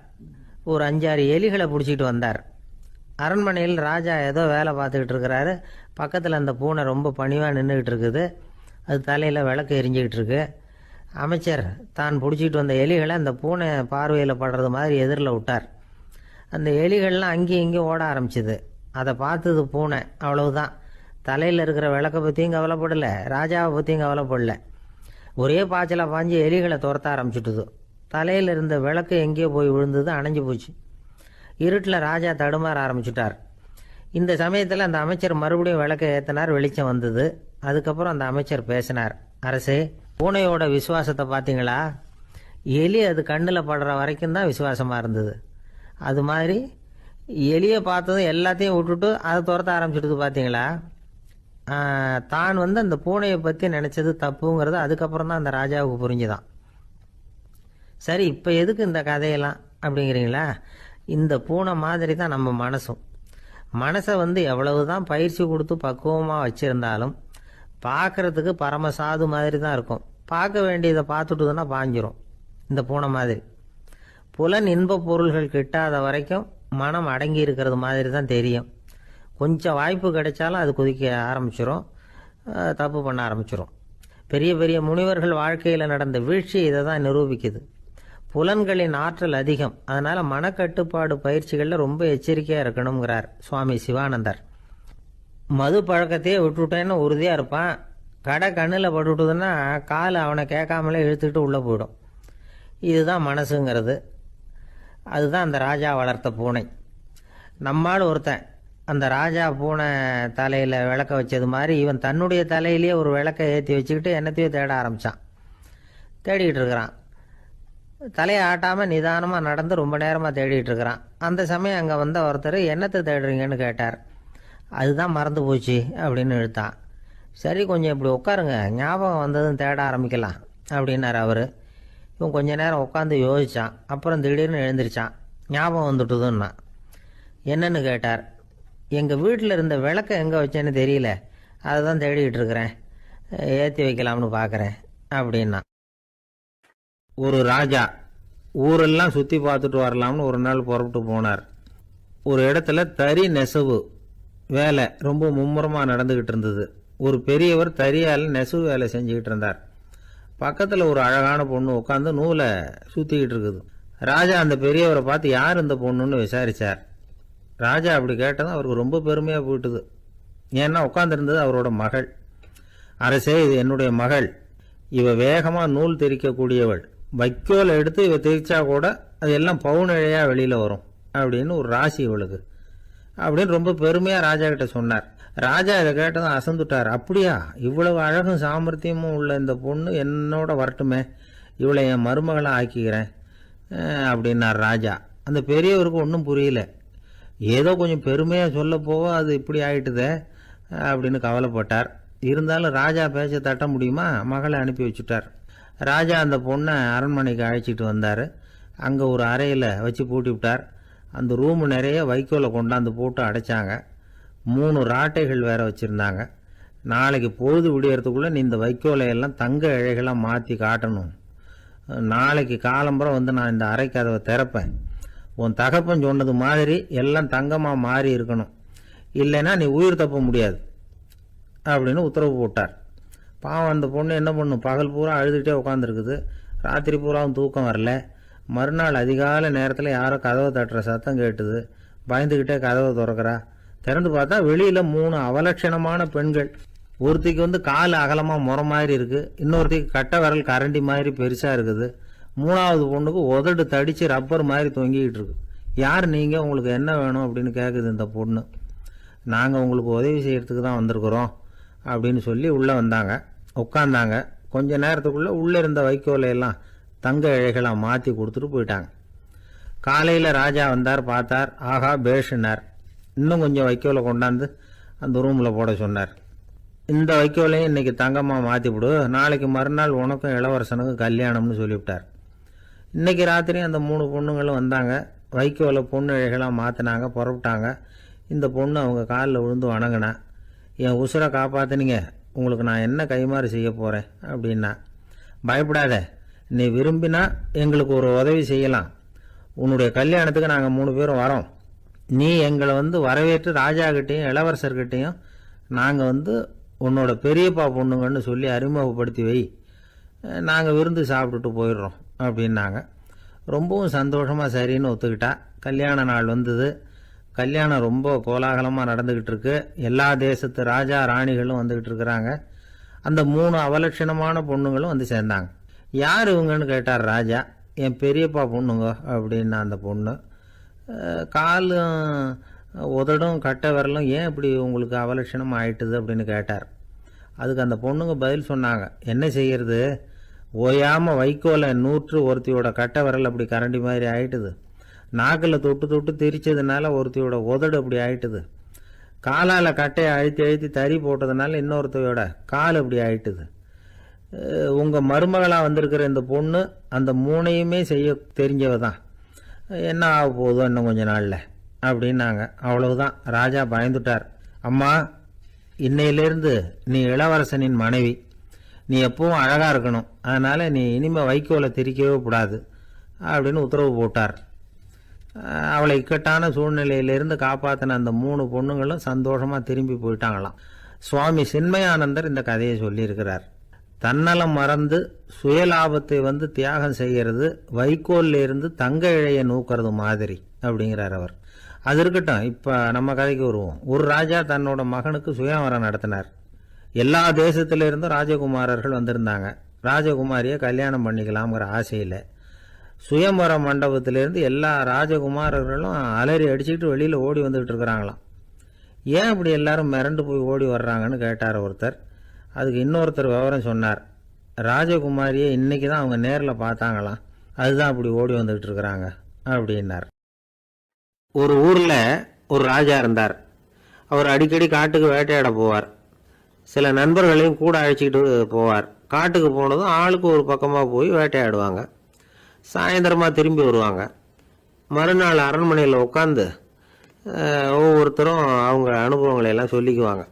ஒரு 5-6 எலிகளை பிடிச்சிட்டு வந்தார். அரண்மனையில் ராஜா ஏதோ வேலை பார்த்துக்கிட்டு இருக்கிறாரு. பக்கத்தில் அந்த பூனை ரொம்ப பணிவாக நின்றுக்கிட்டு இருக்குது. அது தலையில் விளக்கு எரிஞ்சிக்கிட்டு இருக்கு. அமைச்சர் தான் பிடிச்சிட்டு வந்த எலிகளை அந்த பூனை பார்வையில் படுறது மாதிரி எதிரில் விட்டார். அந்த எலிகள்லாம் அங்கேயும் இங்கேயும் ஓட ஆரம்பிச்சிது. அதை பார்த்தது பூனை, அவ்வளவுதான். தலையில் இருக்கிற விளக்கை பற்றியும் கவலைப்படலை, ராஜாவை பற்றியும் கவலைப்படலை. ஒரே பாய்ச்சலாக பாஞ்சு எலிகளை துரத்த ஆரம்பிச்சுட்டுது. தலையில் இருந்த விளக்கு எங்கேயோ போய் விழுந்தது, அணைஞ்சு போச்சு. இருட்டில் ராஜா தடுமாற ஆரம்பிச்சுட்டார். இந்த சமயத்தில் அந்த அமைச்சர் மறுபடியும் விளக்கை ஏற்றினார். வெளிச்சம் வந்தது. அதுக்கப்புறம் அந்த அமைச்சர் பேசினார், அரசே, பூனையோட விசுவாசத்தை பார்த்தீங்களா? எலி அது கண்ணில் படுற வரைக்கும் தான் விசுவாசமாக இருந்தது. அது மாதிரி எலியை பார்த்ததும் எல்லாத்தையும் விட்டுட்டு அதை துரத்த ஆரம்பிச்சுட்டு பார்த்தீங்களா? தான் அந்த பூனையை பற்றி நினச்சது தப்புங்கிறது அதுக்கப்புறம் தான் அந்த ராஜாவுக்கு புரிஞ்சுதான். சரி, இப்போ எதுக்கு இந்த கதையெல்லாம் அப்படிங்கிறீங்களா? இந்த பூனை மாதிரி தான் நம்ம மனசும். மனசை எவ்வளவு தான் பயிற்சி கொடுத்து பக்குவமாக வச்சுருந்தாலும் பார்க்குறதுக்கு பரமசாது மாதிரி தான் இருக்கும். பார்க்க வேண்டியதை பார்த்துட்டுதுன்னா பாஞ்சிரும். இந்த பூனை மாதிரி புலன் இன்ப பொருள்கள் கிட்டாத வரைக்கும் மனம் அடங்கி இருக்கிறது மாதிரி தான் தெரியும். கொஞ்சம் வாய்ப்பு கிடைச்சாலும் அது குதிக்க ஆரம்பிச்சிடும், தப்பு பண்ண ஆரம்பிச்சிடும். பெரிய பெரிய முனிவர்கள் வாழ்க்கையில் நடந்த வீழ்ச்சி இதை தான் நிரூபிக்குது. புலன்களின் ஆற்றல் அதிகம், அதனால் மனக்கட்டுப்பாடு பயிற்சிகளில் ரொம்ப எச்சரிக்கையாக இருக்கணுங்கிறார் சுவாமி சிவானந்தர். மது பழக்கத்தையே விட்டுவிட்டேன்னு உறுதியாக இருப்பான். கடை கண்ணில் பட்டுவிட்டதுன்னா கால் அவனை கேட்காமலே இழுத்துக்கிட்டு உள்ளே போயிடும். இதுதான் மனசுங்கிறது. அதுதான் அந்த ராஜா வளர்த்த பூனை. நம்மால் ஒருத்தன் அந்த ராஜா பூனை தலையில் விளக்க வச்சது மாதிரி இவன் தன்னுடைய தலையிலேயே ஒரு விளக்கை ஏற்றி வச்சுக்கிட்டு என்னத்தையோ தேட ஆரம்பித்தான். தேடிக்கிட்டு இருக்கிறான். தலையை ஆட்டாமல் நிதானமாக நடந்து ரொம்ப நேரமாக தேடிட்டு இருக்கிறான். அந்த சமயம் அங்கே வந்த ஒருத்தர் என்னத்தை தேடுறீங்கன்னு கேட்டார். அதுதான் மறந்து போச்சு அப்படின்னு இழுத்தான். சரி, கொஞ்சம் இப்படி உட்காருங்க, ஞாபகம் வந்ததும் தேட ஆரம்பிக்கலாம் அப்படின்னார் அவர். இவன் கொஞ்ச நேரம் உட்காந்து யோசித்தான். அப்புறம் திடீர்னு எழுந்திரிச்சான். ஞாபகம் வந்துட்டுதுன்னா. என்னன்னு கேட்டார். எங்கள் வீட்டில் இருந்த விளக்கை எங்கே வச்சேன்னு தெரியல, அதை தான் தேடிக்கிட்டு இருக்கிறேன், ஏற்றி வைக்கலாம்னு பார்க்குறேன் அப்படின்னா. ஒரு ராஜா ஊரெல்லாம் சுற்றி பார்த்துட்டு வரலாம்னு ஒரு நாள் புறப்பட்டு போனார். ஒரு இடத்துல தறி நெசவு வேலை ரொம்ப மும்முரமாக நடந்துக்கிட்டு இருந்தது. ஒரு பெரியவர் தறியால் நெசவு வேலை செஞ்சுக்கிட்டு இருந்தார். பக்கத்தில் ஒரு அழகான பொண்ணு உட்காந்து நூலை சுற்றிக்கிட்டு இருக்குது. ராஜா அந்த பெரியவரை பார்த்து யார் இந்த பொண்ணுன்னு விசாரித்தார். ராஜா அப்படி கேட்டதும் அவருக்கு ரொம்ப பெருமையாக போயிட்டுது. ஏன்னா உட்காந்துருந்தது அவரோட மகள். அரசே, இது என்னுடைய மகள், இவ வேகமாக நூல் திரிக்கக்கூடியவள், வைக்கோல் எடுத்து இவ திரிச்சா கூட அது எல்லாம் பவுனிழையாக வெளியில் வரும் அப்படின்னு ஒரு ராசி இவளுக்கு அப்படின்னு ரொம்ப பெருமையாக ராஜா கிட்ட சொன்னார். ராஜா இதை கேட்டதும் அசந்துட்டார். அப்படியா, இவ்வளவு அழகும் சாமர்த்தியமும் உள்ள இந்த பொண்ணு என்னோட வரட்டுமே, இவளை என் மருமகளை ஆக்கிக்கிறேன் அப்படின்னார் ராஜா. அந்த பெரியவருக்கு ஒன்றும் புரியல. ஏதோ கொஞ்சம் பெருமையாக சொல்ல போக அது இப்படி ஆயிட்டுதே அப்படின்னு கவலைப்பட்டார். இருந்தாலும் ராஜா பேச்ச தட்ட முடியுமா, மகளை அனுப்பி வச்சுட்டார். ராஜா அந்த பொண்ணை அரண்மனைக்கு அழைச்சிட்டு வந்தார். அங்கே ஒரு அறையில் வச்சு பூட்டி விட்டார். அந்த ரூமு நிறைய வைக்கோலை கொண்டாந்து போட்டு அடைச்சாங்க. 3 ராட்டைகள் வேற வச்சுருந்தாங்க. நாளைக்கு பொழுது விடியறதுக்குள்ளே நீ இந்த வைக்கோலையெல்லாம் தங்க இழைகளாக மாற்றி காட்டணும். நாளைக்கு காலம்பரம் வந்து நான் இந்த அறை கதவை திறப்பேன். உன் தகப்பன் சொன்னது மாதிரி எல்லாம் தங்கமாக மாறி இருக்கணும், இல்லைன்னா நீ உயிர் தப்ப முடியாது அப்படின்னு உத்தரவு போட்டார். பாவம் அந்த பொண்ணு என்ன பண்ணும், பகல் பூரா அழுதுகிட்டே உட்காந்துருக்குது. ராத்திரி பூராவும் தூக்கம் வரல. மறுநாள் அதிகாலை நேரத்தில் யாரோ கதவை தட்டுற சத்தம் கேட்டுது. பயந்துக்கிட்டே கதவை திறக்கிறா. திறந்து பார்த்தா வெளியில் 3 அவலட்சணமான பெண்கள். ஒருத்திக்கு வந்து கால் அகலமாக முறை மாதிரி இருக்குது, இன்னொருத்திக்கு கட்டை விரல் கரண்டி மாதிரி பெருசாக இருக்குது, 3வது பொண்ணுக்கு உதடு தடித்து ரப்பர் மாதிரி தொங்கிக்கிட்டு இருக்கு. யார் நீங்கள், உங்களுக்கு என்ன வேணும் அப்படின்னு கேட்குது இந்த பொண்ணு. நாங்கள் உங்களுக்கு உதவி செய்கிறதுக்கு தான் வந்திருக்கிறோம் அப்படின்னு சொல்லி உள்ளே வந்தாங்க, உட்காந்தாங்க. கொஞ்ச நேரத்துக்குள்ளே உள்ளே இருந்த வைக்கோலையெல்லாம் தங்க இழைகளாக மாற்றி கொடுத்துட்டு போயிட்டாங்க. காலையில் ராஜா வந்தார், பார்த்தார். ஆஹா பேஷுனார். இன்னும் கொஞ்சம் வைக்கோலை கொண்டாந்து அந்த ரூமில் போட சொன்னார். இந்த வைக்கோலையும் இன்னைக்கு தங்கமாக மாற்றிவிடு, நாளைக்கு மறுநாள் உனக்கும் இளவரசனுக்கும் கல்யாணம்னு சொல்லிவிட்டார். இன்னைக்கு ராத்திரி அந்த 3 பொண்ணுங்களும் வந்தாங்க. வைக்கோலை பொண்ணு இழைகளாக மாற்றினாங்க, புறப்பட்டாங்க. இந்த பொண்ணு அவங்க காலில் விழுந்து வணங்கினா. என் உசுரை காப்பாற்றினீங்க, உங்களுக்கு நான் என்ன கைமாறு செய்ய போகிறேன் அப்படின்னா. பயப்படாத, நீ விரும்பினா எங்களுக்கு ஒரு உதவி செய்யலாம். உன்னுடைய கல்யாணத்துக்கு நாங்கள் 3 பேரும் வரோம். நீ எங்களை வந்து வரவேற்று ராஜாக்கிட்டையும் இளவரசர்கிட்டையும் நாங்கள் உன்னோட பெரியப்பா பொண்ணுங்கன்னு சொல்லி அறிமுகப்படுத்தி வை, நாங்கள் விருந்து சாப்பிட்டுட்டு போயிடுறோம் அப்படின்னாங்க. ரொம்பவும் சந்தோஷமாக சரின்னு ஒத்துக்கிட்டா. கல்யாண நாள் வந்தது. கல்யாணம் ரொம்ப கோலாகலமாக நடந்துக்கிட்டு இருக்கு. எல்லா தேசத்து ராஜா ராணிகளும் வந்துக்கிட்டு இருக்கிறாங்க. அந்த 3 அவலட்சணமான பொண்ணுங்களும் வந்து சேர்ந்தாங்க. யார் இவங்கன்னு கேட்டார் ராஜா. என் பெரியப்பா பொண்ணுங்க அப்படின்னா அந்த பொண்ணு. காலும் உதடும் கட்டை விரலும் ஏன் இப்படி உங்களுக்கு அவலட்சணம் ஆயிட்டுது அப்படின்னு கேட்டார். அதுக்கு அந்த பொண்ணுங்க பதில் சொன்னாங்க. என்ன செய்யறது, ஓயாமல் வைக்கோலை நூற்று ஒருத்தியோட கட்டை விரல் அப்படி கரண்டி மாதிரி ஆயிட்டுது, நாக்கில் தொட்டு தொட்டு திரிச்சதுனால ஒருத்தியோட உதடு அப்படி ஆயிட்டுது, காலால் கட்டையை அழுத்தி அழுத்தி தறி போட்டதுனால இன்னொருத்தையோட கால் அப்படி ஆயிட்டுது. உங்கள் மருமகளாக வந்திருக்கிற இந்த பொண்ணு அந்த 3ஐயுமே செய்ய தெரிஞ்சவ தான். என்ன ஆக போகுதோ இன்னும் கொஞ்ச நாளில் அப்படின்னாங்க. அவ்வளவுதான். ராஜா பயந்துட்டார். அம்மா, இன்னையிலேருந்து நீ இளவரசனின் மனைவி, நீ எப்பவும் அழகாக இருக்கணும், அதனால் நீ இனிமேல் வைக்கோலை திரிக்கவே கூடாது அப்படின்னு உத்தரவு போட்டார். அவளை இக்கட்டான சூழ்நிலையிலிருந்து காப்பாற்றின அந்த 3 பொண்ணுங்களும் சந்தோஷமாக திரும்பி போயிட்டாங்களாம். சுவாமி சின்மயானந்தர் இந்த கதையை சொல்லியிருக்கிறார். தன்னலம் மறந்து சுயலாபத்தை தியாகம் செய்கிறது வைக்கோல்ல இருந்து தங்க இழைய நூக்கிறது மாதிரி அப்படிங்கிறார் அவர். அது இருக்கட்டும், இப்போ நம்ம கதைக்கு வருவோம். ஒரு ராஜா தன்னோட மகனுக்கு சுயவரம் நடத்தினார். எல்லா தேசத்துல இருந்தும் ராஜகுமாரர்கள் வந்திருந்தாங்க. ராஜகுமாரியை கல்யாணம் பண்ணிக்கலாம்ங்கிற ஆசையில் சுயம்பர மண்டபத்திலேருந்து எல்லா ராஜகுமாரர்களும் அலறி அடிச்சுக்கிட்டு வெளியில் ஓடி வந்துக்கிட்டு இருக்கிறாங்களாம். ஏன் இப்படி எல்லாரும் மிரண்டு போய் ஓடி வர்றாங்கன்னு கேட்டார் ஒருத்தர். அதுக்கு இன்னொருத்தர் விவரம் சொன்னார். ராஜகுமாரியை இன்னைக்கு தான் அவங்க நேரில் பார்த்தாங்களாம், அதுதான் அப்படி ஓடி வந்துகிட்டு இருக்கிறாங்க அப்படின்னார். ஒரு ஊரில் ஒரு ராஜா இருந்தார். அவர் அடிக்கடி காட்டுக்கு வேட்டையாட போவார். சில நண்பர்களையும் கூட அழைச்சிக்கிட்டு போவார். காட்டுக்கு போனதும் ஆளுக்கு ஒரு பக்கமாக போய் வேட்டையாடுவாங்க. சாயந்தரமாக திரும்பி வருவாங்க. மறுநாள் அரண்மனையில் உட்காந்து ஒவ்வொருத்தரும் அவங்க அனுபவங்களை எல்லாம் சொல்லிக்குவாங்க.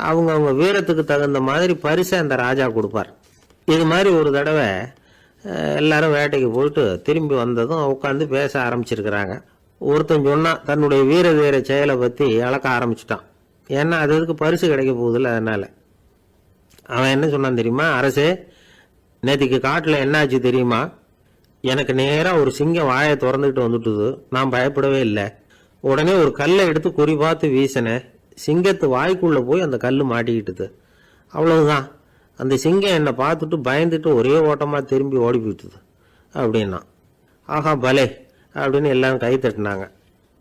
அவங்க வீரத்துக்கு தகுந்த மாதிரி பரிசை அந்த ராஜா கொடுப்பார். இது மாதிரி ஒரு தடவை எல்லாரும் வேட்டைக்கு போயிட்டு திரும்பி வந்ததும் உட்காந்து பேச ஆரம்பிச்சிருக்கிறாங்க. ஒருத்தன் சொன்னான், தன்னுடைய வீர தீர செயலை பற்றி அளக்க ஆரம்பிச்சிட்டான். ஏன்னா அதுக்கு பரிசு கிடைக்க போகுதில்ல, அதனால். அவன் என்ன சொன்னான் தெரியுமா? அரசே, நேற்றுக்கு காட்டில் என்னாச்சு தெரியுமா? எனக்கு நேராக ஒரு சிங்கம் வாயை திறந்துக்கிட்டு வந்துட்டுது. நான் பயப்படவே இல்லை. உடனே ஒரு கல்லை எடுத்து குறி பார்த்து வீசினேன். சிங்கத்து வாய்க்குள்ளே போய் அந்த கல் மாட்டிக்கிட்டுது. அவ்வளவுதான். அந்த சிங்கம் என்னை பார்த்துட்டு பயந்துட்டு ஒரே ஓட்டமாக திரும்பி ஓடி போயிட்டுது அப்படின்னா. ஆஹா பலே அப்படின்னு எல்லாரும் கை தட்டினாங்க.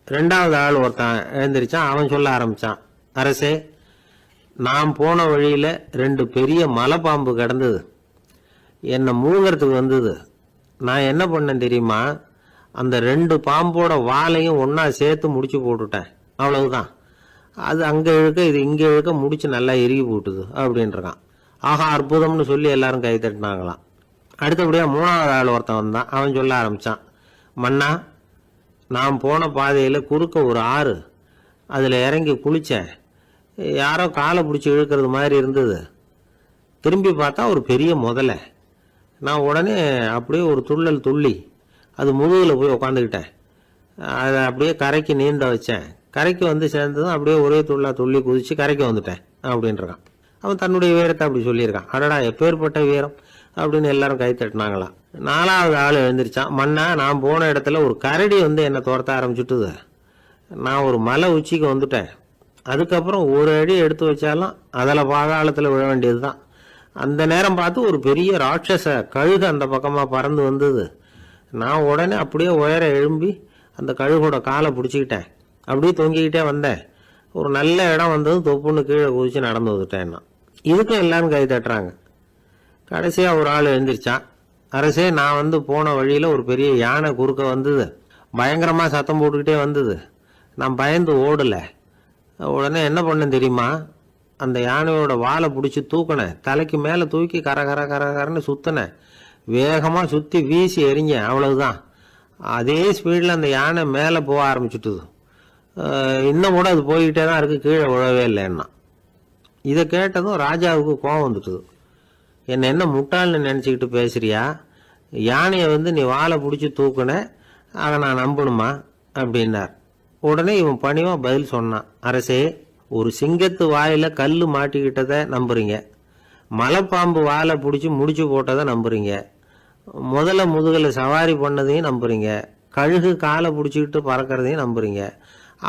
ரெண்டாவது ஆள் ஒருத்தன் எழுந்திரிச்சான். அவன் சொல்ல ஆரம்பித்தான், அரசே, நான் போன வழியில் 2 பெரிய மலைப்பாம்பு கிடந்தது. என்னை மூழ்கிறதுக்கு வந்தது. நான் என்ன பண்ணேன் தெரியுமா? அந்த 2 பாம்போட வாலையும் ஒன்றா சேர்த்து முடிச்சு போட்டுட்டேன். அவ்வளவுதான். அது அங்கே இழுக்க இது இங்கே இழுக்க முடிச்சு நல்லா இறுகி போட்டுது அப்படின்றான். ஆஹா அற்புதம்னு சொல்லி எல்லாரும் கை தட்டினாங்களாம். அடுத்தபடியாக 3வது ஆள் ஒருத்தன் வந்தான். அவன் சொல்ல ஆரம்பித்தான், மன்னா, நான் போன பாதையில் குறுக்க ஒரு ஆறு. அதில் இறங்கி குளித்தேன். யாரோ காலை பிடிச்சி இழுக்கிறது மாதிரி இருந்தது. திரும்பி பார்த்தா ஒரு பெரிய முதலை. நான் உடனே அப்படியே ஒரு துள்ளல் துள்ளி அது முதுகில் போய் உக்காந்துக்கிட்டேன். அதை அப்படியே கரைக்கு நீந்த வச்சேன். கரைக்கு வந்து சேர்ந்ததும் அப்படியே ஒரே துள்ளி குதித்து கரைக்கு வந்துட்டேன் அப்படின்றான். அவன் தன்னுடைய வீரத்தை அப்படி சொல்லியிருக்கான். அடடா எப்பேற்பட்ட வீரம் அப்படின்னு எல்லாரும் கை தட்டினாங்களாம். 4வது ஆள் எழுந்திரிச்சான். மன்னா, நான் போன இடத்துல ஒரு கரடி வந்து என்னை துரத்த ஆரம்பிச்சுட்டுது. நான் ஒரு மலை உச்சிக்கு வந்துட்டேன். அதுக்கப்புறம் ஒரு அடி எடுத்து வச்சாலும் அதில் பாதாளத்தில் விழ வேண்டியது தான். அந்த நேரம் பார்த்து ஒரு பெரிய ராட்சச கழுகு அந்த பக்கமாக பறந்து வந்தது. நான் உடனே அப்படியே உயர எழும்பி அந்த கழுகோட காலை பிடிச்சிக்கிட்டேன். அப்படியே தொங்கிக்கிட்டே வந்தேன். ஒரு நல்ல இடம் வந்ததும் தொப்புன்னு கீழே குதிச்சு நடந்து வந்துட்டேன். இதுக்கும் எல்லாரும் கை தட்டுறாங்க. கடைசியாக ஒரு ஆள் எழுந்திரிச்சான். அரசே, நான் வந்து போன வழியில் ஒரு பெரிய யானை குறுக்க வந்தது. பயங்கரமாக சத்தம் போட்டுக்கிட்டே வந்தது. நான் பயந்து ஓடலை. உடனே என்ன பண்ணேன் தெரியுமா? அந்த யானையோட வாலை பிடிச்சி தூக்கினேன். தலைக்கு மேலே தூக்கி கரன்னு சுற்றினேன். வேகமாக சுற்றி வீசி எறிஞ்சேன். அவ்வளவுதான். அதே ஸ்பீடில் அந்த யானை மேலே போக ஆரம்பிச்சுட்டுது. இன்னும் கூட அது போய்கிட்டே தான் இருக்குது, கீழே விழவே இல்லைன்னா. இதை கேட்டதும் ராஜாவுக்கு கோபம் வந்துட்டுது. என்ன முட்டாள்னு நினச்சிக்கிட்டு பேசுறியா? யானையை வந்து நீ வாழை பிடிச்சி தூக்குன, அதை நான் நம்பணுமா அப்படின்னார். உடனே இவன் பணிவாக பதில் சொன்னான், அரசே, ஒரு சிங்கத்து வாயில கல் மாட்டிக்கிட்டதை நம்புறீங்க, மலைப்பாம்பு வாழை பிடிச்சி முடிச்சு போட்டதை நம்புறீங்க, முதல்ல முதுகில் சவாரி பண்ணதையும் நம்புறீங்க, கழுகு காலை பிடிச்சிக்கிட்டு பறக்கிறதையும் நம்புறீங்க.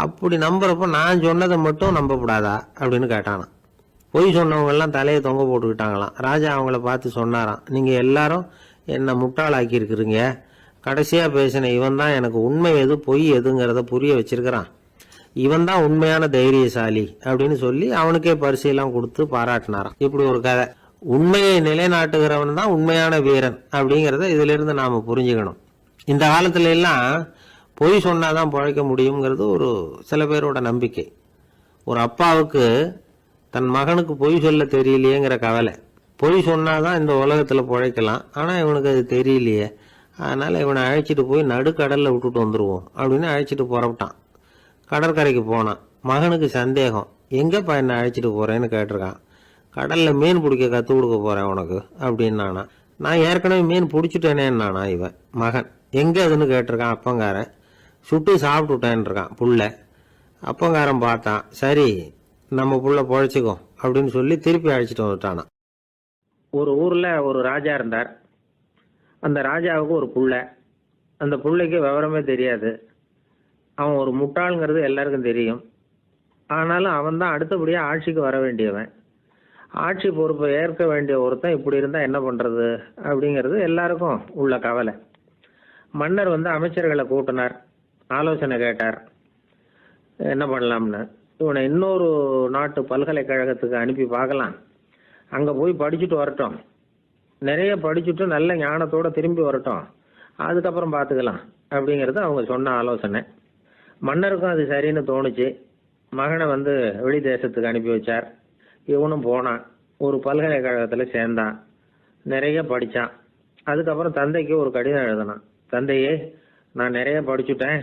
அப்படி நம்புறப்ப நான் சொன்னதை மட்டும் நம்பக்கூடாதா அப்படின்னு கேட்டானான். பொய் சொன்னவங்கெல்லாம் தலையை தொங்க போட்டுக்கிட்டாங்களாம். ராஜா அவங்கள பார்த்து சொன்னாராம், நீங்கள் எல்லாரும் என்னை முட்டாளாக்கி இருக்கிறீங்க. கடைசியாக பேசின இவன் தான் எனக்கு உண்மை எது பொய் எதுங்கிறத புரிய வச்சிருக்கிறான். இவன் தான் உண்மையான தைரியசாலி அப்படின்னு சொல்லி அவனுக்கே பரிசையெல்லாம் கொடுத்து பாராட்டினாராம். இப்படி ஒரு கதை. உண்மையை நிலைநாட்டுகிறவன் தான் உண்மையான வீரன் அப்படிங்கிறத இதிலிருந்து நாம் புரிஞ்சுக்கணும். இந்த காலத்துல எல்லாம் பொய் சொன்னாதான் பிழைக்க முடியுங்கிறது ஒரு சில பேரோட நம்பிக்கை. ஒரு அப்பாவுக்கு தன் மகனுக்கு பொய் சொல்ல தெரியலையேங்கிற கவலை. பொய் சொன்னாதான் இந்த உலகத்தில் பிழைக்கலாம், ஆனால் இவனுக்கு அது தெரியலையே, அதனால் இவனை அழைச்சிட்டு போய் நடுக்கடலில் விட்டுட்டு வந்துடுவோம் அப்படின்னு அழைச்சிட்டு புறப்பட்டான். கடற்கரைக்கு போனான். மகனுக்கு சந்தேகம், எங்கேப்பா என்னை அழைச்சிட்டு போகிறேன்னு கேட்டிருக்கான். கடலில் மீன் பிடிக்க கற்றுக் கொடுக்க போகிறேன் உனக்கு அப்படின்னானா. நான் ஏற்கனவே மீன் பிடிச்சிட்டேனேன்னானா இவன் மகன். எங்கே அதுன்னு கேட்டிருக்கான் அப்பங்காரன். சுட்டு சாப்பிட்டுட்டேன்னு இருக்கான் புள்ள. அப்பங்காரன் பார்த்தான், சரி நம்ம புள்ள பொழைச்சிக்கோ அப்படின்னு சொல்லி திருப்பி அழைச்சிட்டு வந்துட்டானா. ஒரு ஊரில் ஒரு ராஜா இருந்தார். அந்த ராஜாவுக்கு ஒரு புள்ள. அந்த புள்ளைக்கு விவரமே தெரியாது. அவன் ஒரு முட்டாளுங்கிறது எல்லாருக்கும் தெரியும். ஆனாலும் அவன் தான் அடுத்தபடியாக ஆட்சிக்கு வர வேண்டியவன். ஆட்சி பொறுப்பை ஏற்க வேண்டிய ஒருத்தன் இப்படி இருந்தால் என்ன பண்ணுறது அப்படிங்கிறது எல்லாருக்கும் உள்ள கவலை. மன்னர் வந்து அமைச்சர்களை கூட்டினார், ஆலோசனை கேட்டார் என்ன பண்ணலாம்னு. இவனை இன்னொரு நாட்டு பல்கலைக்கழகத்துக்கு அனுப்பி பார்க்கலாம், அங்கே போய் படிச்சுட்டு வரட்டும், நிறைய படிச்சுட்டு நல்ல ஞானத்தோட திரும்பி வரட்டும், அதுக்கப்புறம் பார்த்துக்கலாம் அப்படிங்கிறது அவங்க சொன்ன ஆலோசனை. மன்னருக்கும் அது சரின்னு தோணுச்சு. மகனை வெளி தேசத்துக்கு அனுப்பி வச்சார். இவனும் போனான், ஒரு பல்கலைக்கழகத்தில் சேர்ந்தான், நிறைய படித்தான். அதுக்கப்புறம் தந்தைக்கு ஒரு கடிதம் எழுதினான். தந்தையே, நான் நிறைய படிச்சுட்டேன்,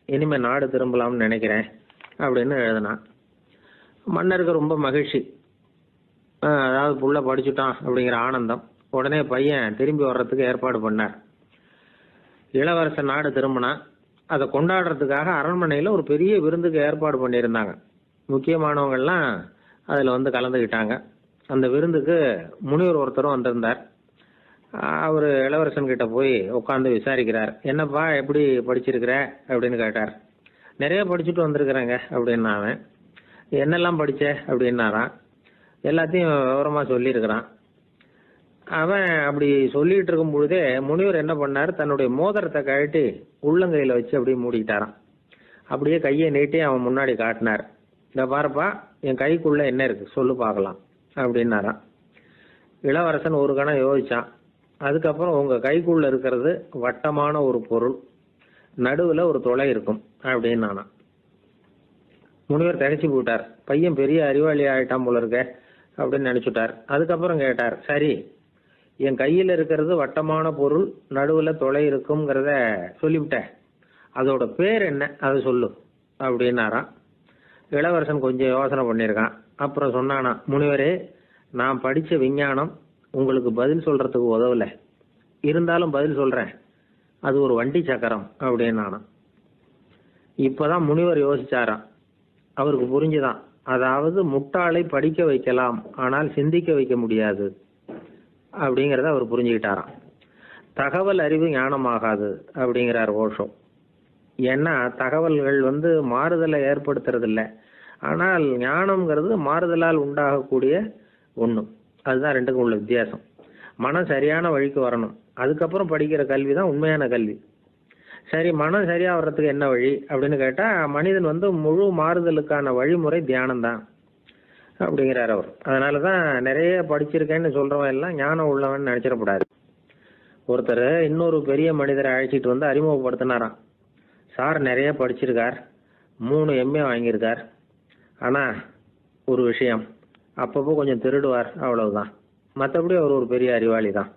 இனிமே நாடு திரும்பலாம்னு நினைக்கிறேன் அப்படின்னு எழுதினான். மன்னருக்கு ரொம்ப மகிழ்ச்சி, அதாவது புள்ள படிச்சுட்டான் அப்படிங்கிற ஆனந்தம். உடனே பையன் திரும்பி வர்றதுக்கு ஏற்பாடு பண்ணார். இளவரசன் நாடு திரும்பினான். அதை கொண்டாடுறதுக்காக அரண்மனையில் ஒரு பெரிய விருந்துக்கு ஏற்பாடு பண்ணியிருந்தாங்க. முக்கியமானவங்கள்லாம் அதில் கலந்துக்கிட்டாங்க. அந்த விருந்துக்கு முனிவர் ஒருத்தரும் வந்திருந்தார். அவர் இளவரசன் கிட்ட போய் உட்காந்து விசாரிக்கிறார். என்னப்பா, எப்படி படிச்சிருக்கிற அப்படின்னு கேட்டார். நிறைய படிச்சுட்டு வந்திருக்கிறேங்க அப்படின்னா அவன். என்னெல்லாம் படிச்ச அப்படின்னாரான். எல்லாத்தையும் விவரமாக சொல்லியிருக்கிறான். அவன் அப்படி சொல்லிட்டு இருக்கும் பொழுதே முனிவர் என்ன பண்ணார், தன்னுடைய மோதிரத்தை கழட்டி உள்ளங்கையில் வச்சு அப்படியே மூடிக்கிட்டாரான். அப்படியே கையை நீட்டி அவன் முன்னாடி காட்டினார். இந்த பாருப்பா, என் கைக்குள்ள என்ன இருக்கு சொல்லு பார்க்கலாம் அப்படின்னாரான். இளவரசன் ஒரு கணம் யோசிச்சான். அதுக்கப்புறம் உங்க கைக்குள்ள இருக்கிறது வட்டமான ஒரு பொருள், நடுவில் ஒரு துளை இருக்கும் அப்படின்னானா. முனிவர் திகைச்சு போட்டார். பையன் பெரிய அறிவாளி ஆயிட்டான் போல இருக்க அப்படின்னு நினைச்சுட்டார். அதுக்கப்புறம் கேட்டார், சரி, என் கையில் இருக்கிறது வட்டமான பொருள், நடுவில் துளை இருக்குங்கிறத சொல்லிவிட்டேன், அதோட பேர் என்ன, அதை சொல்லு அப்படின்னாராம். இளவரசன் கொஞ்சம் யோசனை பண்ணியிருக்கான். அப்புறம் சொன்னானா, முனிவரே, நான் படித்த விஞ்ஞானம் உங்களுக்கு பதில் சொல்றதுக்கு உதவலை, இருந்தாலும் பதில் சொல்றேன், அது ஒரு வண்டி சக்கரம் அப்படின்னானா. இப்பதான் முனிவர் யோசிச்சாராம். அவருக்கு புரிஞ்சுதான், அதாவது முட்டாளை படிக்க வைக்கலாம், ஆனால் சிந்திக்க வைக்க முடியாது அப்படிங்கிறத அவர் புரிஞ்சுக்கிட்டாராம். தகவல் அறிவு ஞானமாகாது அப்படிங்கிறார் ஓஷோ. ஏன்னா தகவல்கள் மாறுதலை ஏற்படுத்துறது இல்லை, ஆனால் ஞானம்ங்கிறது மாறுதலால் உண்டாகக்கூடிய ஒன்று. அதுதான் ரெண்டுக்கும் உள்ள வித்தியாசம். மனம் சரியான வழிக்கு வரணும், அதுக்கப்புறம் படிக்கிற கல்வி தான் உண்மையான கல்வி. சரி, மனம் சரியா வர்றதுக்கு என்ன வழி அப்படின்னு கேட்டா, மனிதன் முழு மாறுதலுக்கான வழிமுறை தியானம் தான் அப்படிங்கிறார் அவர். அதனாலதான் நிறைய படிச்சிருக்கேன்னு சொல்றவன் எல்லாம் ஞானம் உள்ளவன் நினைச்சிடக்கூடாது. ஒருத்தர் இன்னொரு பெரிய மனிதரை அழைச்சிட்டு அறிமுகப்படுத்தினாராம். சார் நிறைய படிச்சிருக்கார், 3 MA வாங்கியிருக்கார், ஆனா ஒரு விஷயம், அப்பப்போ கொஞ்சம் திருடுவார், அவ்வளவுதான், மற்றபடி அவர் ஒரு பெரிய அறிவாளி தான்.